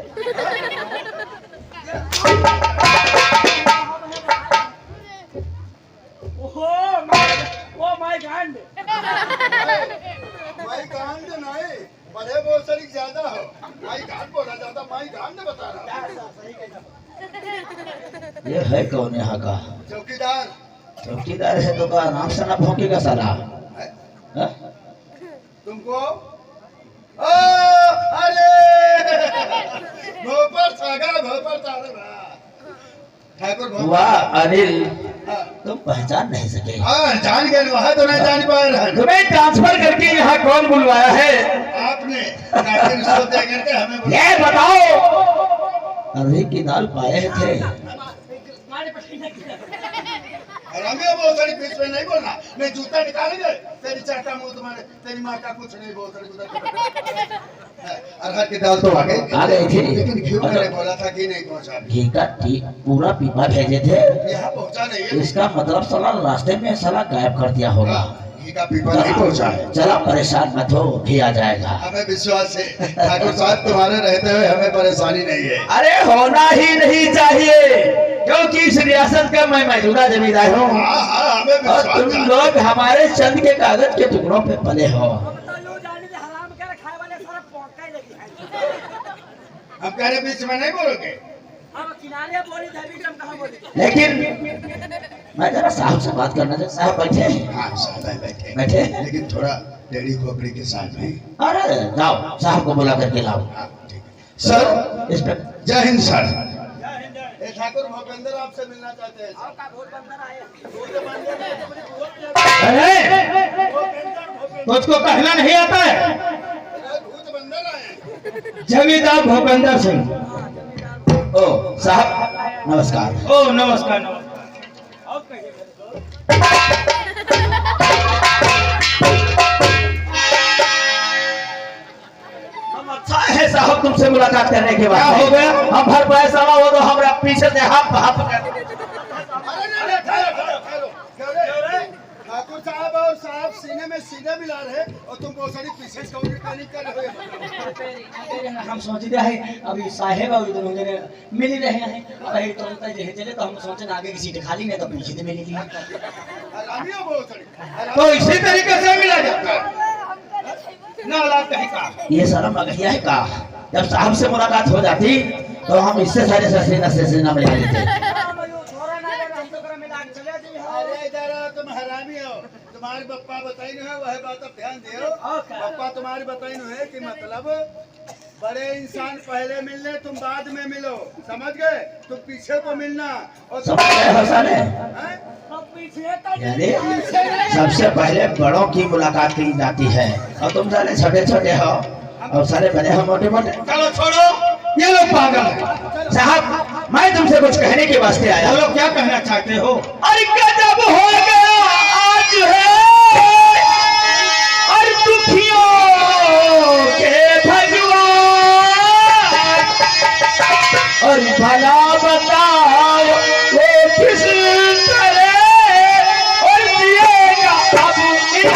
Oh my God.
माई गांड नहीं, बड़े बोल सरी ज्यादा हो। माई गांड बोला ज्यादा, माई गांड बता रहा।
ये है कौन यहाँ का?
चौकीदार।
चौकीदार है तो का नाम से ना भौंकेगा साला। हाँ?
तुमको अरे भोपर सागर भोपर ठाकुर
वाह अनिल,
हाँ।
तुम पहचान नहीं सके।
हाँ, जान गए, वहाँ तो नहीं जान पाए रहे।
तुम्हें ट्रांसफर करके यहाँ कौन बुलवाया है?
आपने रिश्वत दे करके हमें
ये बताओ। अरहर की दाल पाए थे।
और हमें बहुत सारी बीच में नहीं बोलना, मैं जूता निकालेंगे तेरी चाटा मुंह तुम्हारे, तेरी माँ का कुछ नहीं बोल सकता। अरहर की दाल तो आ गई
थी,
लेकिन घी मैंने बोला था कि नहीं पहुंचा।
घी का पूरा पीपा भेजे थे,
यहाँ पहुंचा नहीं है।
इसका मतलब साला रास्ते में साला गायब कर दिया होगा।
घी का पीपा नहीं पहुंचा है।
चला परेशान मत हो, घी आ जाएगा।
हमें विश्वास है ठाकुर साहब, तुम्हारे रहते हुए हमें परेशानी नहीं है।
अरे होना ही नहीं चाहिए, क्योंकि इस रियासत का मैं मौजूदा जमींदार हूँ
हमें
और
विश्वास
तुम
है।
लोग हमारे चंद के कागज के टुकड़ों पे पले हो।
हम कह रहे बीच में नहीं बोलोगे।
किनारे बोली बीच में कहाँ बोली?
लेकिन मैं जरा साहब से बात करना चाहता। साहब बैठे हैं?
हाँ साहब है, बैठे
बैठे।
लेकिन थोड़ा टेढ़ी खोपड़ी के साथ में।
अरे जाओ साहब को बुला करके लाओ।
हाँ, ठीक है। सर
इंस्पेक्टर
जय हिंद सर। ठाकुर भूपेंद्र आपसे मिलना चाहते हैं।
तुझको कहना नहीं आता है?
भूत बंदर आए।
जमींदार भूपेंद्र सिंह।
ओ साहब नमस्कार।
ओ नमस्कार नमस्कार।
हम अच्छा है साहब तुमसे मुलाकात करने के बाद।
क्या हो गया?
हम भर पैसा हो तो हमरा पीछे से हाथ हाथ कर।
ठाकुर साहब और साहब सीने में सीने मिला रहे और तुम बहुत सारी पीछे कौन कर रहे हो।
हम सोचते हैं अभी साहेब और इधर उधर मिल ही रहे हैं। पहले तुरंत जहे चले तो हम सोचे आगे की सीट खाली नहीं तो पीछे से मिल ली।
हरामियों बहुत सारी।
तो इसी तरीके से मिला जाता है ना औलाद कहीं का।
ये शर्म मगहिया है का? जब साहब से मुलाकात हो जाती तो हम इससे सारे सीना मिला लेते।
अरे इधर तुम हरामी हो। तुम्हारे पप्पा बताई न है वह बात अब ध्यान दियो। पप्पा तुम्हारी बताई न है कि मतलब बड़े इंसान पहले मिलने तुम बाद में मिलो। समझ गए? तुम पीछे को मिलना और
समझ गए हो साले?
हैं?
यानी सबसे पहले बड़ों की मुलाकात की जाती है और तुम साले छोटे छोटे हो और साले बने हो मोटे मोटे।
चलो छोड़ो, ये लोग पागल है।
साहब मैं तुमसे कुछ कहने के वास्ते आया।
ये लोग क्या कहना चाहते हो?
अरे गजब हो गया आज है और दुखियों के भगवान और भला बताओ वो किस तरह और जिएगा अब इंसान।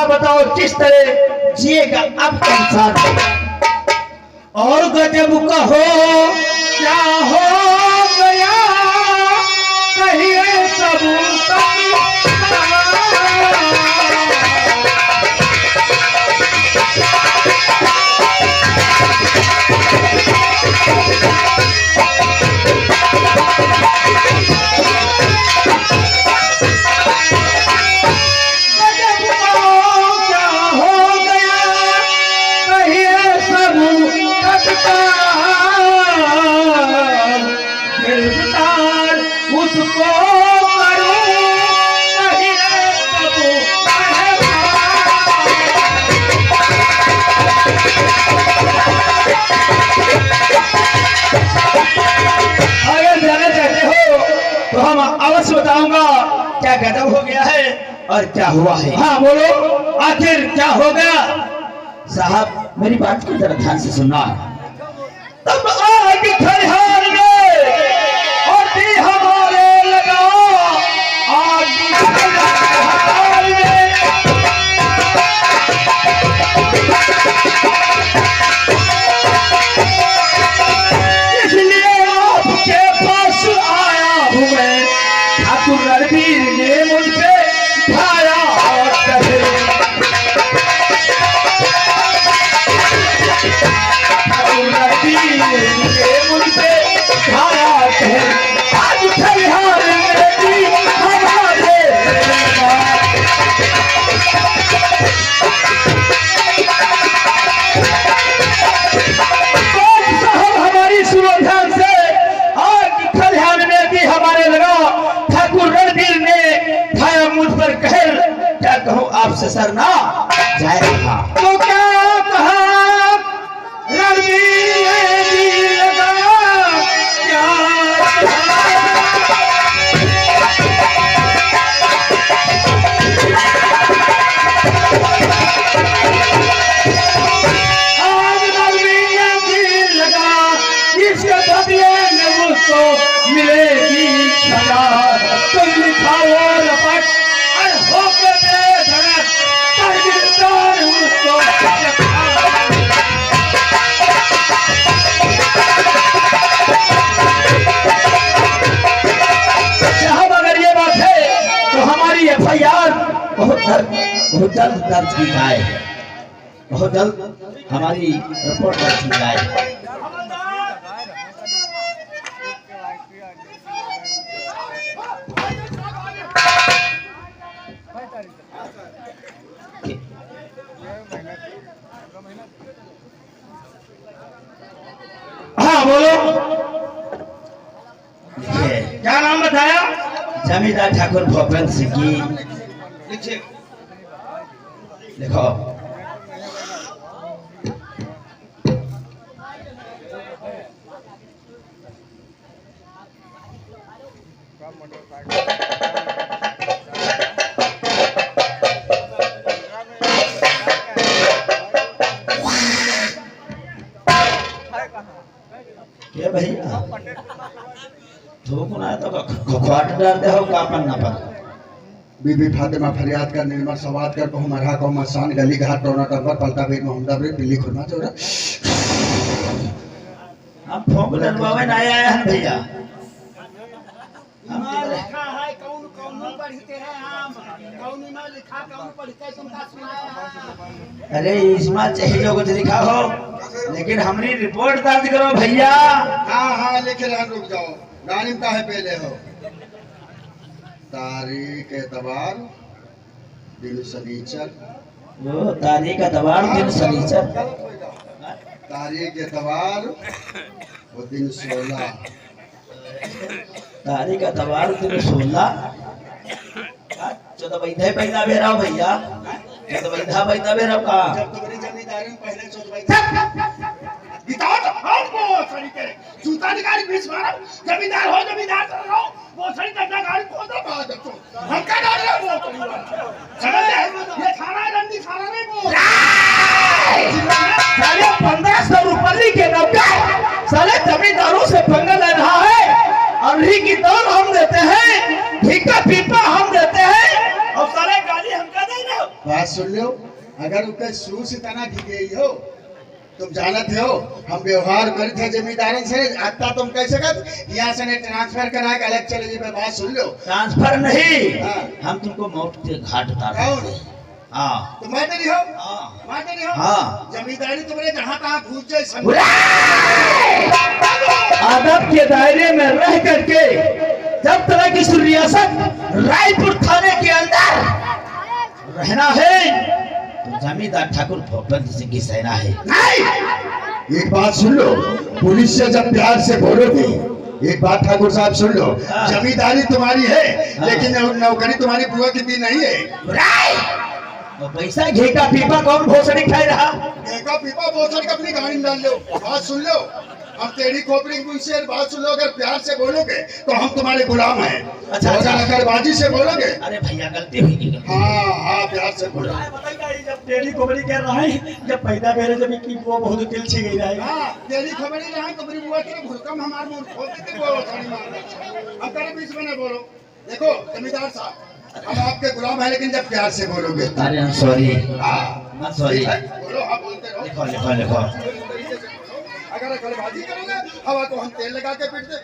बताओ किस तरह जिएगा अब इंसान।
और गजब कहो क्या हो गया कहिए सब उसको करूं कहिए
अगर जाना चाहते हो तो हम अवश्य बताऊंगा क्या गजब हो गया है और क्या हुआ है।
हाँ बोलो, आखिर क्या हो गया?
साहब मेरी बात की जरा ध्यान से सुनना। तब आग खलिहान में और दी हमारे लगा आग खलिहान में। इसलिए आपके पास आया हूँ मैं। ठाकुर रणवीर ने मुझ पे ढाया और कहे ठाकुर रणवीर ने मुझ पे ढाया कहे आज खलिहान में भी हमारे लगा। साहब हमारी सुनो ध्यान से। आग खलिहान में भी हमारे लगा। ठाकुर रणवीर ने ढाया मुझ पर कहर। क्या कहूँ आपसे सर ना जाएगा।
तो क्या कहा रणवीर ने भी लगा क्या कहा? आज रणवीर ने भी लगा इसके बदले में मुझको मिलेगी सजा। तुम लिखाओ रपट और होके बेधड़क कर गिरफ्तार मुझको
साहब अगर ये बात है तो हमारी FIR बहुत जल्द दर्ज की जाए। बहुत जल्द हमारी रिपोर्ट रखी जाए।
हाँ बोलो,
लिखिए,
क्या नाम बताया?
जमींदार ठाकुर भूपेंद्र सिंह की।
लिखिए।
लिखो। क्या भैया धूप ना तो खखवाट डालते हो का पन्ना पर।
बीबी फातिमा फरियाद कर निर्मल सवाद कर को मरहा को मसान गली घाट टोना टंबर पलटा बीर मोहम्मदाबरी पिल्ली खुरमा चोरा।
हम फोक लड़वावे ना आया है भैया। हम
लिखा है कौन कौन पढ़ते हैं हम कौन में लिखा कौन पढ़ते तुमका सुनाया।
अरे इसमें चाहिए जो कुछ लिखा हो, लेकिन हमारी रिपोर्ट दर्ज करो भैया।
हाँ हाँ लिखे रहा, रुक जाओ। गानिम का है पहले हो। तारीख एतवार दिन शनिचर।
वो तारीख एतवार दिन शनिचर।
तारीख एतवार वो दिन 16।
तारीख एतवार दिन 16। जो तो बैठे पैदा बेरा भैया, जो तो बैठा पैदा बेरा का।
जब तुम्हारी जमींदारी में पहले चौथाई
बताओ तो हमको सही करे जूता निकाल बीच मारो। जमींदार हो जमींदार रहो, वो सही करना गाड़ी को दो बात तो हम का डाल रहे वो समझ ले। ये खाना है रंडी खाना नहीं वो
साले 1500 रुपये के नौका साले जमींदारों से पंगा ले रहा है। अभी की दौड़ हम देते हैं, भीका पीपा हम देते हैं और साले गाली हमका दे रहे हो।
बात सुन लो, अगर उसके सू से तना की गई हो तुम जानते हो हम व्यवहार करते हैं जमींदारों से। आता तुम कैसे कर यहाँ से ट्रांसफर करा के अलग चले जाए। बात सुन लो।
ट्रांसफर नहीं,
हाँ।
हम तुमको मौत के घाट उतार
कौन?
देंगे। हाँ
तुम मारते नहीं हो?
हाँ
मारते नहीं हो?
हाँ।
जमींदारी तुम्हारे जहाँ तहाँ घूस जाए
आदब के दायरे में रह करके जब तरह की रियासत रायपुर थाने के अंदर रहना है
तो जमींदार ठाकुर भूपेंद्र सिंह की सेना है।
नहीं। एक बात सुन लो, पुलिस से जब प्यार से बोलोगे, एक बात ठाकुर साहब सुन लो,
हाँ।
जमींदारी तुम्हारी है
हाँ।
लेकिन नौकरी तुम्हारी बुआ की दी नहीं है।
तो पैसा घी का पीपा कौन भोसड़ी खाई रहा।
देखो पीपा बोतल का अपनी गाड़ी में डाल लो। बात सुन लो, हम तेरी खोपड़ी मुझसे बात सुन लो। अगर प्यार से बोलोगे तो हम तुम्हारे गुलाम हैं।
अच्छा,
अगर
अच्छा।
अकड़बाजी से बोलोगे,
अरे भैया गलती हुई की गलती।
हाँ हाँ प्यार से बोलो।
जब तेरी कोबरी कर रहा है, जब पैदा मेरे जब की वो बहुत दिल छी गई रही।
हाँ तेरी खबर ही रहा तुम्हारी बुआ की भूकंप हमारे मुंह खोलती थी वो सारी मार। अब तेरे बीच में न बोलो। देखो जमींदार साहब, हम आपके गुलाम हैं लेकिन जब प्यार से बोलोगे।
अरे I'm sorry,
हाँ
I'm sorry।
बोलो, हाँ बोलते रहो।
लिखो लिखो लिखो।
इस तरीके से बोलो। अगर अकड़बाजी करोगे हवा को हम तेल लगा के पीट दे।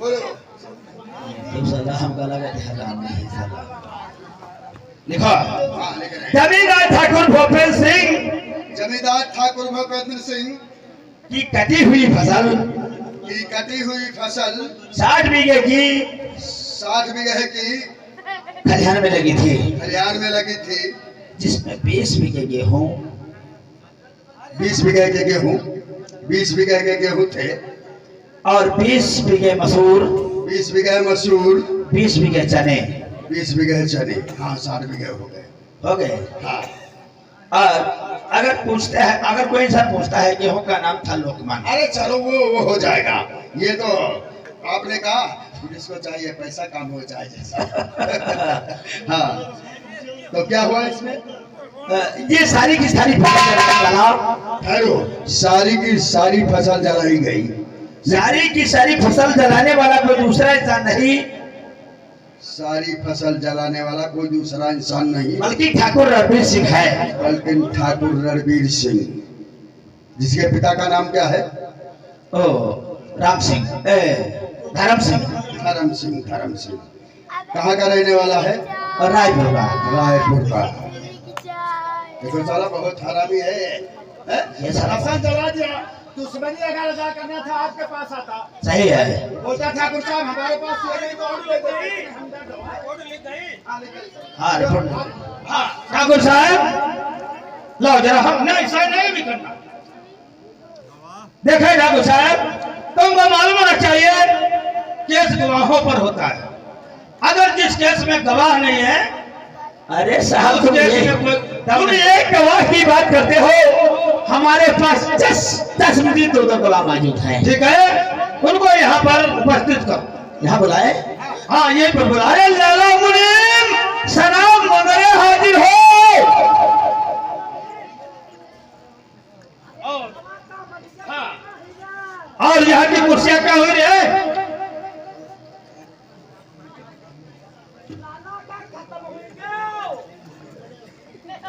बोलो
तुम सदा हमका लगा थे हराम नहीं साला। लिखो।
हाँ लेकिन
जमींदार ठाकुर भूपेंद्र सिंह
जमींदार ठाकुर भूपेंद्र सिंह
की कटी हुई फसल
की कटी हुई फसल
60 बीघे की
60 बीघे की
खलिहान में लगी थी,
खलिहान में लगी थी,
जिसमें 20 बीघे गेहूं,
20 बीघे के गेहूं, 20 बीघे के गेहूं थे
और 20 बीघे मसूर,
20 बीघे मसूर,
20 बीघे चने
20 बीघे चने। हाँ 60 बीघे हो गए। हाँ
और अगर पूछते हैं, अगर कोई इंसान पूछता है गेहूं का नाम था लोकमान।
अरे चलो वो हो जाएगा। ये तो आपने कहा पुलिस को चाहिए पैसा काम हो जाए जैसा। हाँ तो क्या हुआ इसमें?
ये सारी की सारी फसल जलाने वाला,
ठहरो, सारी की सारी फसल जलाई गई।
सारी की सारी फसल जलाने वाला कोई दूसरा इंसान नहीं
सारी फसल जलाने वाला कोई दूसरा इंसान नहीं
बल्कि ठाकुर रणबीर सिंह है।
बल्कि ठाकुर रणबीर सिंह, जिसके पिता का नाम क्या है?
ओ राम सिंह, धर्म सिंह,
धर्म सिंह। धर्म सिंह कहाँ का रहने वाला है?
और रायपुर का।
रायपुर का। देखो साला बहुत हरामी है हैं?
ये साला
शासन चला दिया, दुश्मनी अगर लगा करना था आपके पास आता,
सही है।
बोलता ठाकुर साहब हमारे पास ये नहीं तो और ले गई, हम दर्द हो, और ले गई, हाँ, ले गई।
हाँ रिपोर्ट।
हाँ ठाकुर साहब लो जरा, हम नहीं ऐसा नहीं भी करना। देखे ठाकुर साहब, तुमको मालूम होना चाहिए केस गवाहों पर होता है। अगर जिस केस में गवाह नहीं है,
अरे साहब
उस
तुम
केस
ये
में कोई दम
तुम
नहीं।
एक गवाह की बात करते हो, हमारे पास 10 मिनट तो
गवाह मौजूद है।
ठीक है, उनको यहाँ पर उपस्थित करो।
यहाँ बुलाए।
हाँ ये पर बुला।
अरे लाला मुनीम सलाम वगैरह हाजिर हो।
और यहाँ की कुर्सियां क्या हुई रे?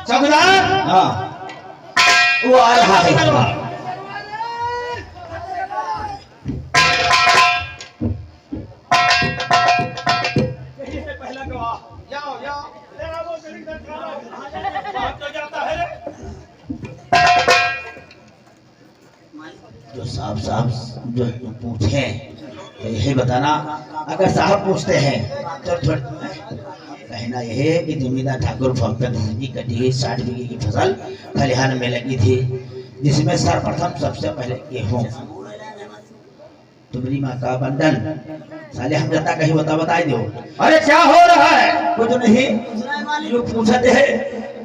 चौकीदार,
हाँ वो आ रहा है।
पहला गवाह जाओ जाओ, ले आओ वो जल्दी कर बात तो जाता है।
जो साहब जो पूछे तो यही बताना। अगर साहब पूछते हैं तो कहना यह है कि जमींदार ठाकुर पंकज की कटी हुई 60 बीघे की फसल खलिहान में लगी थी, जिसमें सर्वप्रथम सबसे पहले गेहूं, तुम्हारी माँ का बंधन। साले हम जनता कहीं बताई दो।
अरे क्या हो रहा है?
कुछ नहीं, लोग पूछते हैं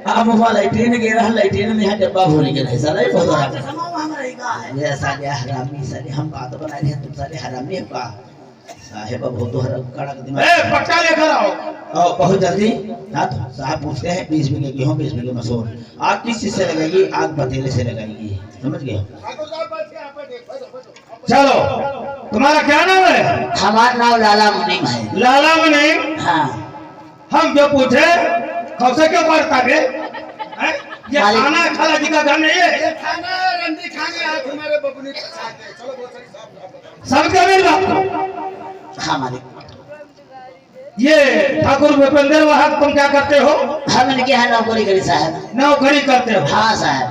आप वहाँ लाइट्रीन गे रहा, लाइट्रीन में यहाँ डब्बा भूल गए नहीं साला, ये बहुत बड़ा ये साले हरामी। साले हम बात बना रहे हैं, तुम साले हरामी हो का? साहेब बहुत हराम कड़क दिमाग।
ए पट्टा लेकर आओ।
और बहुत जल्दी। हाँ तो साहब पूछते हैं 20 बीघे गेहूं 20 बीघे मसूर, आग किस चीज से लगाएगी? आग पतीले से लगाएगी, समझ गए?
ठाकुर साहब बैठ के यहाँ पे देखो,
चलो, तुम्हारा क्या नाम है?
हमारा नाम लाला मुनीम है।
लाला मुनीम।
हाँ
हम जो पूछे खौसे क्यों पड़ता बे? ये
मालिक।
खाना खाला जी का घर नहीं है।
ये खाना रंडी खाने आज हमारे बबुनी के साथ है। चलो बहुत सारी साहब
सबके मेरी बात को।
हाँ मालिक।
ये ठाकुर भूपेंद्र वहां तुम क्या करते हो?
हम इनके यहाँ नौकरी करी साहब।
नौकरी करते हो?
हाँ साहब।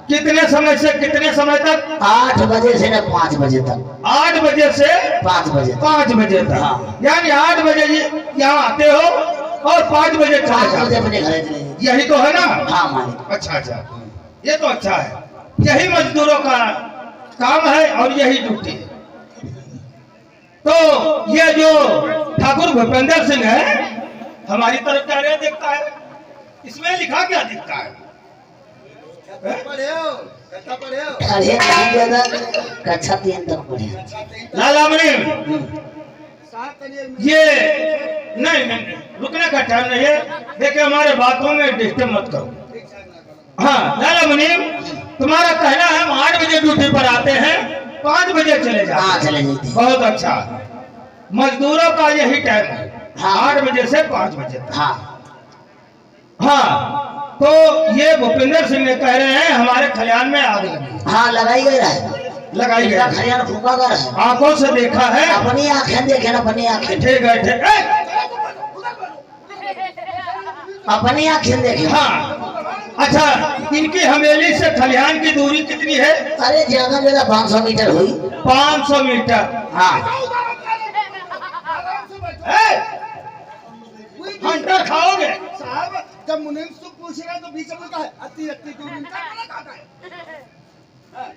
कितने समय से कितने समय तक?
8 बजे से न 5 बजे तक।
8 बजे से
5 बजे तक।
5 बजे तक।
हाँ।
यानी 8 बजे यहाँ आते हो और 5 बजे चले
5
जाते
बजे
हो।
अपने घर चले जाते।
यही तो है ना?
हाँ मालिक।
अच्छा अच्छा, ये तो अच्छा है। यही मजदूरों का काम है और यही ड्यूटी है। तो ये जो ठाकुर भूपेंद्र सिंह है, हमारी तरफ क्या रे देखता है? इसमें लिखा क्या दिखता है?
पढ़े हो, कितना पढ़े हो?
अरे नहीं ज्यादा, कक्षा 3 तक पढ़े।
लाला मुनीम,
साहब करिए
ये नहीं नहीं रुकने का टाइम नहीं है। देखिए हमारे बातों में डिस्टर्ब मत करो। हाँ लाला मुनीम, तुम्हारा कहना है हम 8 बजे ड्यूटी पर आते हैं, 5 बजे चले जाते
हाँ
हैं।
चले जाते।
बहुत अच्छा, मजदूरों का यही टाइम है।
हाँ।
8 बजे से 5 बजे तक।
हाँ
हाँ तो ये भूपेंद्र सिंह ने कह रहे हैं हमारे खलिहान में आग लगी,
हाँ लगाई गई है।
लगाई
इनका
गई।
खलियान फूका कर है।
आंखों से देखा है।
अपनी आंखें देखे ना, अपनी आंखें।
ठीक है ठीक है।
अपनी आंखें देखे।
हाँ अच्छा, इनकी हवेली से खलिहान की दूरी कितनी है?
अरे ज्यादा ज्यादा 500 मीटर हुई।
500 मीटर।
हाँ
हंटर खाओगे?
साहब जब मुनीम से पूछेगा तो बीच में कहा अति अति दूर इनका खाना खाता है। हाँ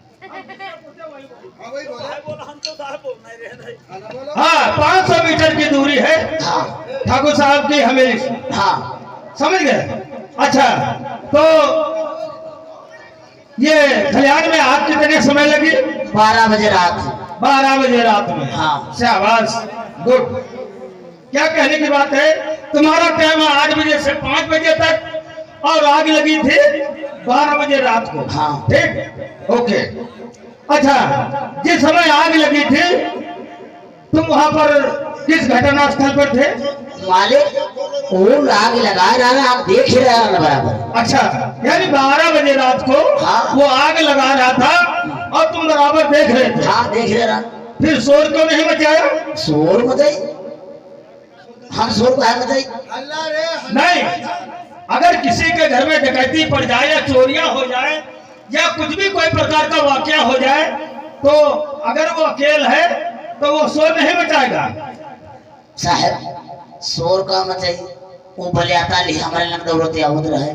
वही बोला, हम तो साहब बोल नहीं रहे। खाना बोलो।
हाँ 500 मीटर की दूरी है
हाँ
ठाकुर साहब की हवेली से,
हाँ।
समझ गए? अच्छा तो ये खलिहान में आग कितने समय लगी?
12 बजे रात।
12 बजे रात में।
हाँ।
शाबाश, गुड। क्या कहने की बात है? तुम्हारा टाइम है 8 बजे से 5 बजे तक और आग लगी थी 12 बजे रात को।
हाँ।
ठीक, ओके। अच्छा, जिस समय आग लगी थी तुम वहां पर किस घटना स्थल पर थे?
मालिक वो आग लगा रहा है, आप देख ही रहे हैं बराबर।
अच्छा, यानी 12 बजे रात को
हाँ।
वो आग लगा रहा था और तुम बराबर देख रहे थे।
हाँ देख रहे रहा।
फिर शोर क्यों नहीं मचाया?
शोर मचाई, हम शोर को है मचाई।
अल्लाह रे
नहीं, अगर किसी के घर में डकैती पड़ जाए या चोरियां हो जाए या कुछ भी कोई प्रकार का वाकया हो जाए, तो अगर वो अकेला है तो वो शोर नहीं मचाएगा।
साहब शोर का मचाई वो भले आता ली हमारे लग दौड़ते आवत रहे।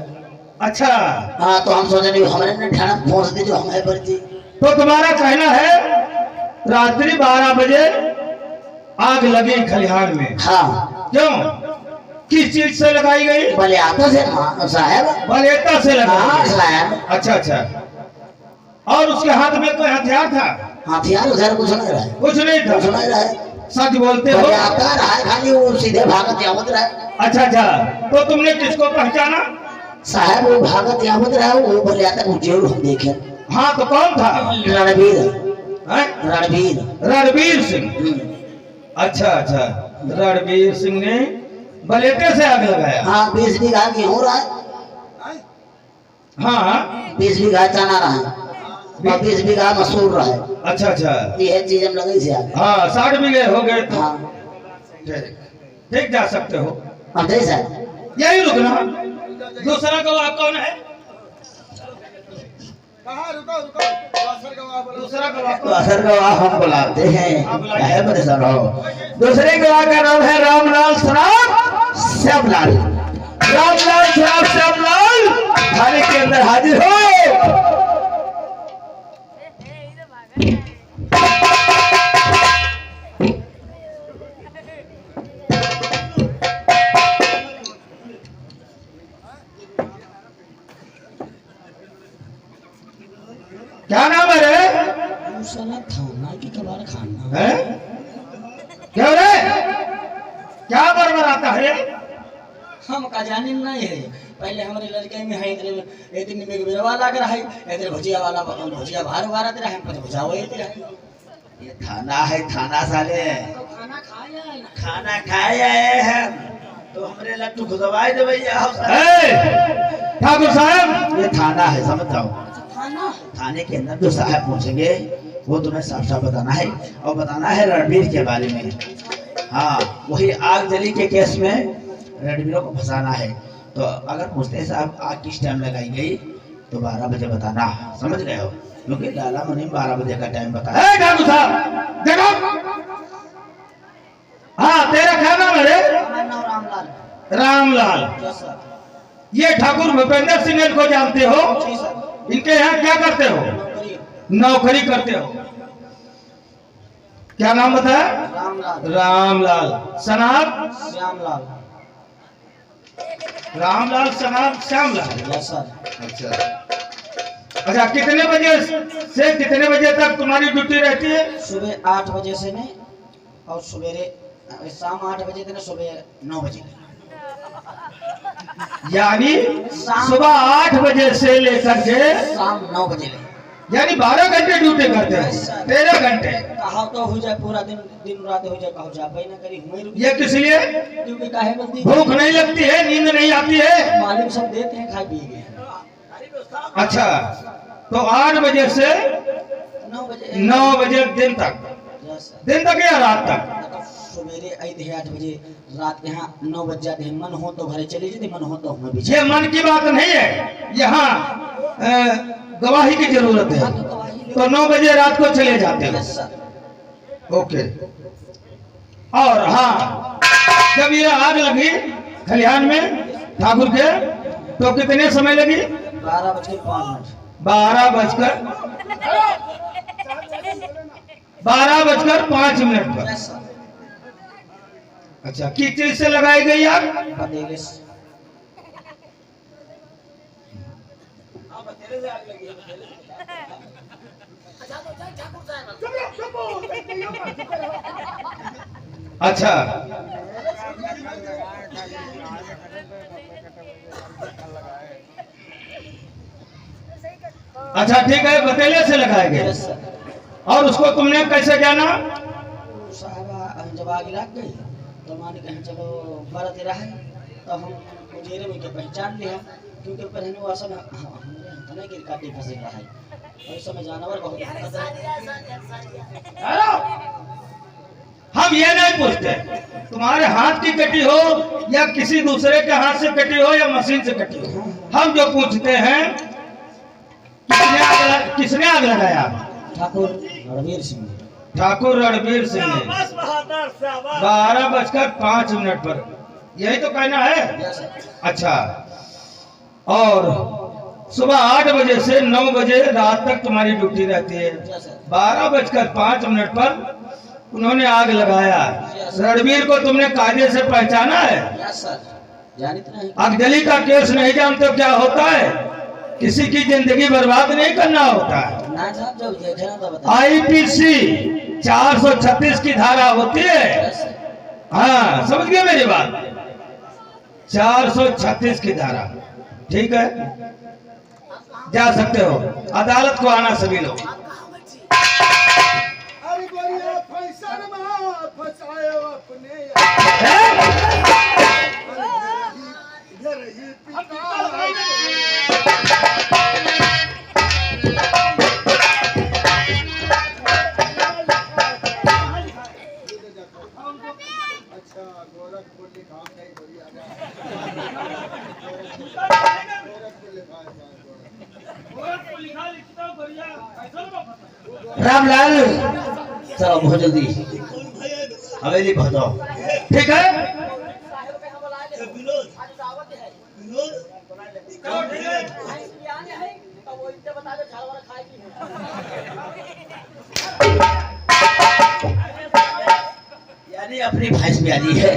अच्छा,
हाँ तो हम सोचे नहीं हमारे ने ठाना पहुंच दी जो हमें पर थी।
तो तुम्हारा कहना है रात्रि 12 बजे आग लगी खलिहान में।
हाँ
क्यों, किस चीज से लगाई गई?
भले आता से साहब।
बलेता से
हाँ
लगाई।
साहब।
अच्छा अच्छा, और उसके हाथ में कोई हथियार था?
हथियार उधर कुछ नहीं रहे।
कुछ नहीं था।
कुछ नहीं रहे।
सच बोलते हो?
भले आता रहा खाली वो सीधे भागत आवत रहे।
अच्छा अच्छा, तो तुमने किसको पहचाना?
साहब वो भागत आवत रहे, वो भले आता वो जरूर हम देखे।
हाँ तो कौन था?
रणवीर।
हैं?
रणवीर।
रणवीर सिंह। अच्छा अच्छा, रणवीर सिंह ने बलेटे से आग लगाया।
हाँ 20 बीघा गेहूँ रहा।
हाँ
20 बीघा चना रहा और 20 बीघा मसूर रहा।
अच्छा अच्छा,
ये चीज हम लगे से आगे।
हाँ 60 बीघे हो गए तो
हाँ
ठीक, ठीक जा सकते हो।
हम दे सर।
यही रुकना। दूसरा गवाह कौन है?
कहाँ रुको रुको दूसरा गवाह बोलो।
दूसरा गवाह
तो
कौन है?
असर गवाह हम बुलाते हैं, है परेशान हो। दूसरे गवाह का नाम है रामलाल सराफ श्यामलाल। रामलाल सराफ श्यामलाल थाने के अंदर हाजिर हो।
क्या नाम है रे?
थाना की कबार खाना
हैं? क्या रे, क्या बरबर आता है?
हम का जाने नहीं है। पहले हमारे लड़के में है इधर एक दिन में बिरवा लग रहा है, इधर भुजिया वाला भुजिया बाहर बाहर दे रहा है, पर भुजा हुए दे रहा है।
ये थाना है, थाना साले
तो खाना खाया है ना।
खाना खाए आए हैं तो हमरे लट्टू खुदवाई दे भैया।
ए, ठाकुर साहब,
ये थाना है, समझ जाओ।
खाना
थाने के अंदर जो साहब पहुंचेंगे वो तुम्हें साफ साफ बताना है, और बताना है रणवीर के बारे में। हाँ, वही आग जली के केस में रणवीरों को फंसाना है। तो अगर पूछते हैं साहब आग किस टाइम लगाई गई तो 12 बजे बताना, समझ रहे हो? क्योंकि लाला मुनीम 12 बजे का टाइम बताया।
ए ठाकुर साहब देखो। हाँ तेरा क्या नाम है रे?
हमारा नाम रामलाल।
रामलाल।
जी सर।
ये ठाकुर भूपेंद्र सिंह को जानते हो?
जी सर।
इनके यहाँ क्या करते हो?
नौकरी।
नौकरी करते हो। क्या नाम बताया?
रामलाल।
रामलाल। सनाब?
श्यामलाल।
रामलाल सनाब श्यामलाल।
Yes sir.
अच्छा अच्छा, कितने बजे से कितने बजे तक तुम्हारी ड्यूटी रहती है?
सुबह 8 बजे से नहीं और सवेरे शाम 8 बजे से सुबह 9 बजे।
यानी सुबह 8 बजे से लेकर के
शाम 9 बजे ले।
यानी 12 घंटे ड्यूटी करते हो? 13 घंटे।
कहा तो हो जाए पूरा दिन दिन रात हो जाए, कहो जा ना करी हुई रुक।
ये किस लिए?
ड्यूटी काहे बंदी?
भूख नहीं लगती है, नींद नहीं आती है?
मालिक सब देते हैं खाए पिए।
अच्छा, तो 8 बजे से
9 बजे।
9 बजे दिन तक?
Yes sir.
दिन तक या रात तक?
सवेरे आई थे 8 बजे, रात के यहाँ 9 बज जाते हैं। मन हो तो घरे चले जाते, मन हो तो हमें भी।
ये मन की बात नहीं है, यहाँ गवाही की जरूरत है। तो 9 बजे रात को चले जाते हो?
Yes sir.
ओके। और हाँ, जब ये आग लगी खलिहान में ठाकुर के तो कितने समय लगी?
12:05।
12:05 पर।
Yes sir.
अच्छा, किस चीज से लगाई गई आग?
पतेले से।
अच्छा, अच्छा ठीक है, बतेले से लगाए गए।
Yes sir.
और उसको तुमने कैसे जाना?
साहब जब आग लग गई तो मान कहीं चलो बरत रहा है, तो हम उजेरे में के पहचान लिया, क्योंकि पहले वो सब हमने गिर काटी फंसे रहा है और इस समय जानवर बहुत।
हम ये नहीं पूछते तुम्हारे हाथ की कटी हो या किसी दूसरे के हाथ से कटी हो या मशीन से कटी हो। हम जो पूछते हैं किसने आग लगाया?
ठाकुर रणवीर सिंह।
ठाकुर रणवीर सिंह ने 12:05 पर, यही तो कहना है।
Yes sir.
अच्छा, और सुबह 8 बजे से 9 बजे रात तक तुम्हारी ड्यूटी रहती है।
Yes sir.
12:05 पर उन्होंने आग लगाया। रणवीर को तुमने कायदे से पहचाना है?
Yes sir. जानी तो नहीं।
अगजली का केस नहीं जानते क्या होता है? किसी की जिंदगी बर्बाद नहीं करना होता है।
ना साहब जब देखे ना तो बता।
आईपीसी 436 की धारा होती है।
Yes sir.
हाँ, समझ गए मेरी बात? 436 की धारा, ठीक है, जा सकते हो। अदालत को आना सभी लोग।
अरे गोरिया फैशन में फंसाए अपने इधर ही पिता अच्छा गोरखपुर लिखा नहीं गोरिया गोरखपुर लिखा
रामलाल चलो बहुत जल्दी हवेली पहुंचाओ।
ठीक है,
यानी अपनी भैंस भी आनी है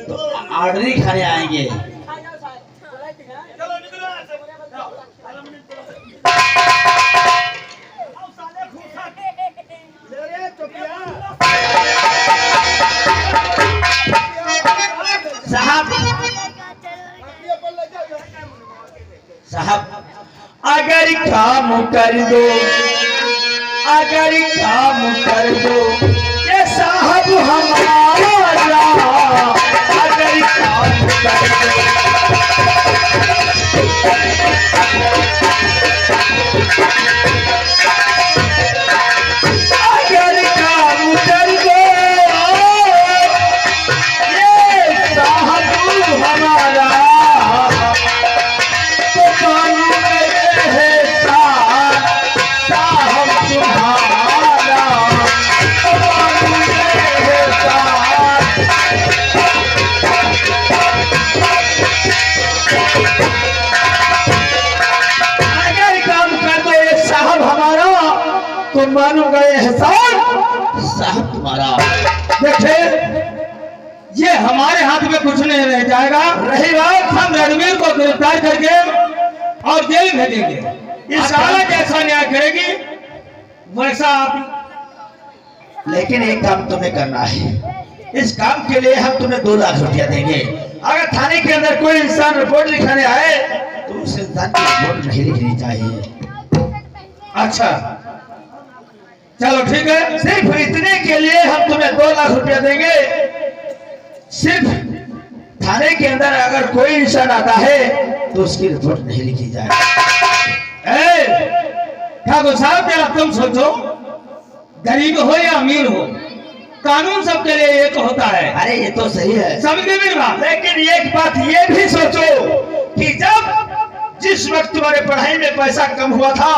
तो आर्डरी खाने आएंगे। साहब साहब अगर काम कर दो, अगर काम कर दो ये साहब हमारा, अगर काम कर दो। अगर काम कर दो ये साहब हमारा, तो कानून है साहब तुम्हारा, तो कानून है साहब। अगर काम कर दो ये साहब हमारा, तो मानूंगा एहसान साहब तुम्हारा।
देखिए ये हमारे हाथ में कुछ नहीं रह जाएगा। रही बात, हम रणवीर को गिरफ्तार करके और जेल भेजेंगे। इस साला जैसा न्याय करेगी वैसा आप।
लेकिन एक काम तुम्हें करना है, इस काम के लिए हम तुम्हें 2 लाख रुपया देंगे। अगर थाने के अंदर कोई इंसान रिपोर्ट लिखाने आए तो उस इंसान की रिपोर्ट नहीं लिखनी चाहिए।
अच्छा चलो ठीक है,
सिर्फ इतने के लिए हम तुम्हें 2 लाख रुपया देंगे। सिर्फ थाने के अंदर अगर कोई इंसान आता है तो उसकी रिपोर्ट नहीं लिखी जाए।
ठाकुर साहब जरा तुम सोचो, गरीब हो या अमीर हो, कानून सबके लिए एक होता है।
अरे ये तो सही है,
समझ गए मेरी बात?
लेकिन एक बात ये भी सोचो कि जब जिस वक्त तुम्हारे पढ़ाई में पैसा कम हुआ था,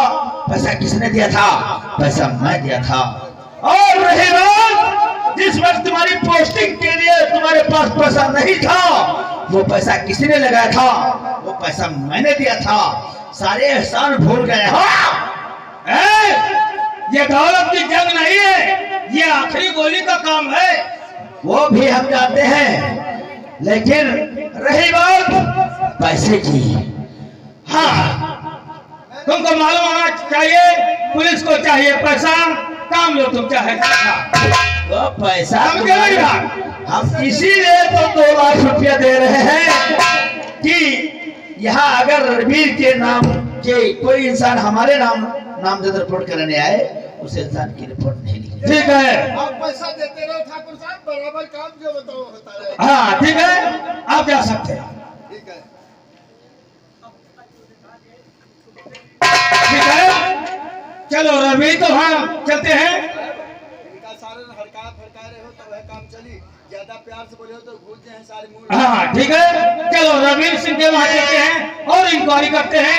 पैसा किसने दिया था? पैसा मैं दिया था। और रही बात, जिस वक्त तुम्हारी पोस्टिंग के लिए तुम्हारे पास पैसा नहीं था, वो पैसा किसने लगाया था? वो पैसा मैंने दिया था। सारे एहसान भूल गए हो।
ये दौलत की जंग नहीं है, ये आखिरी गोली का काम है।
वो भी हम जानते हैं, लेकिन रही बात पैसे की,
हाँ तुमको मालूम होना चाहिए, पुलिस को चाहिए पैसा, काम लो तुम चाहे
वो पैसा
समझे मेरी बात?
हम इसीलिए तो 2 लाख रुपया दे रहे हैं कि यहाँ अगर रणवीर के नाम के कोई इंसान हमारे नामजद रिपोर्ट करने आए, उस इंसान की रिपोर्ट नहीं लिखी।
ठीक है,
आप पैसा देते रहो ठाकुर साहब, बराबर काम जो बताओ होता रहे।
हाँ ठीक है, आप जा सकते हैं।
ठीक है।
ठीक है, चलो रवि तो हाँ चलते हैं।
इनका सारे हड़का फड़का आ रहे हो तो वह काम चली, ज्यादा प्यार से बोले हो तो भूल जाए सारे मूल।
हाँ ठीक है, चलो रवीर सिंह के वहां चलते हैं और इंक्वायरी करते हैं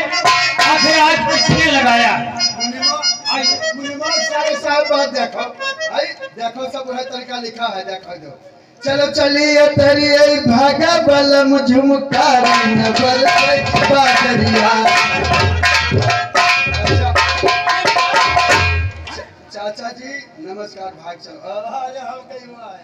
आखिर आज किसने लगाया।
मुनिमा सारे साल बाद देखो, आई देखो सब वह तरीका लिखा है, देखो दो।
चलो चलिए तरिए भागा बलम झुमका रंग बल बादरिया।
चाचा जी नमस्कार, भाग चलो। अरे हम कहीं हुआ है।